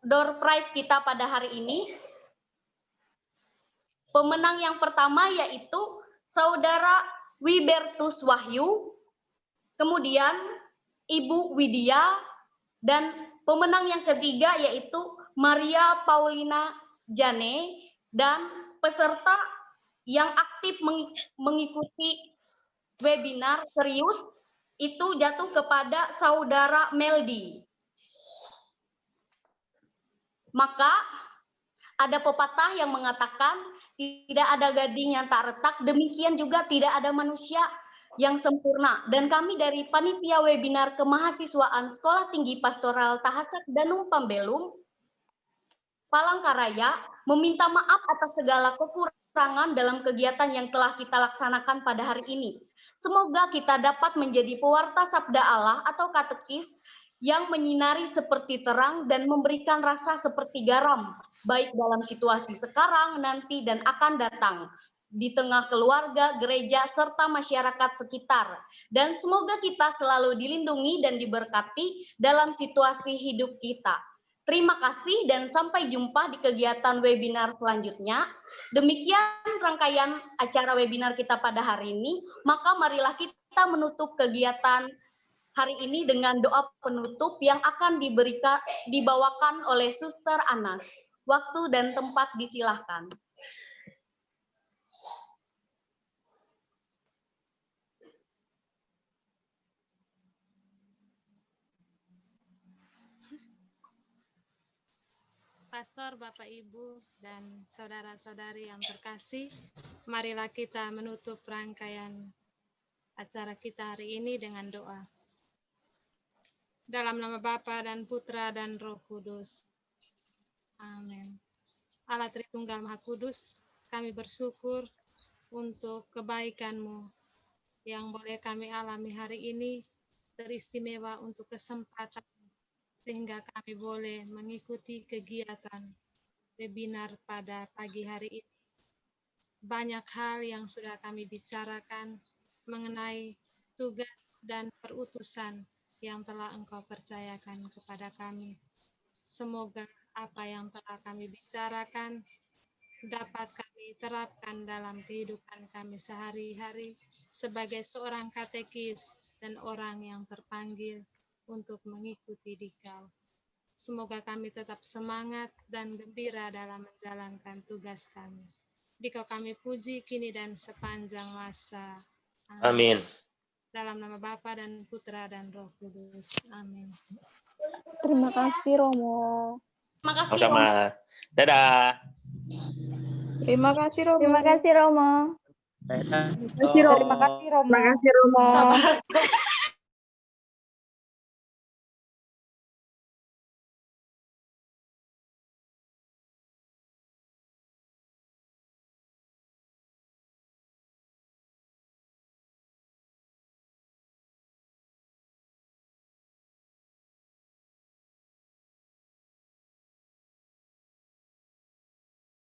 door prize kita pada hari ini. Pemenang yang pertama yaitu Saudara Wibertus Wahyu, kemudian Ibu Widya, dan pemenang yang ketiga yaitu Maria Paulina Jane, dan peserta yang aktif mengikuti webinar serius itu jatuh kepada Saudara Meldi. Maka ada pepatah yang mengatakan tidak ada gading yang tak retak, demikian juga tidak ada manusia yang sempurna. Dan kami dari Panitia Webinar Kemahasiswaan Sekolah Tinggi Pastoral Tahasak Danung Pambelum, Palangkaraya, meminta maaf atas segala kekurangan dalam kegiatan yang telah kita laksanakan pada hari ini. Semoga kita dapat menjadi pewarta sabda Allah atau katekis yang menyinari seperti terang dan memberikan rasa seperti garam, baik dalam situasi sekarang, nanti, dan akan datang, di tengah keluarga, gereja, serta masyarakat sekitar. Dan semoga kita selalu dilindungi dan diberkati dalam situasi hidup kita. Terima kasih dan sampai jumpa di kegiatan webinar selanjutnya. Demikian rangkaian acara webinar kita pada hari ini. Maka marilah kita menutup kegiatan hari ini dengan doa penutup yang akan dibawakan oleh Suster Anas. Waktu dan tempat disilahkan. Pastor, Bapak, Ibu, dan saudara-saudari yang terkasih, marilah kita menutup rangkaian acara kita hari ini dengan doa. Dalam nama Bapa dan Putra dan Roh Kudus. Amin. Allah Tritunggal Maha Kudus, kami bersyukur untuk kebaikan-Mu yang boleh kami alami hari ini, teristimewa untuk kesempatan sehingga kami boleh mengikuti kegiatan webinar pada pagi hari ini. Banyak hal yang sudah kami bicarakan mengenai tugas dan perutusan yang telah Engkau percayakan kepada kami. Semoga apa yang telah kami bicarakan dapat kami terapkan dalam kehidupan kami sehari-hari sebagai seorang katekis dan orang yang terpanggil untuk mengikuti Dikau. Semoga kami tetap semangat dan gembira dalam menjalankan tugas kami. Dikau kami puji kini dan sepanjang masa. Amin. Dalam nama Bapa dan Putra dan Roh Kudus. Amin. Terima kasih Romo. Terima kasih. Sama-sama. Dadah. Terima kasih Romo. Terima kasih Romo. Terima kasih Romo. Terima kasih Romo. Sabar.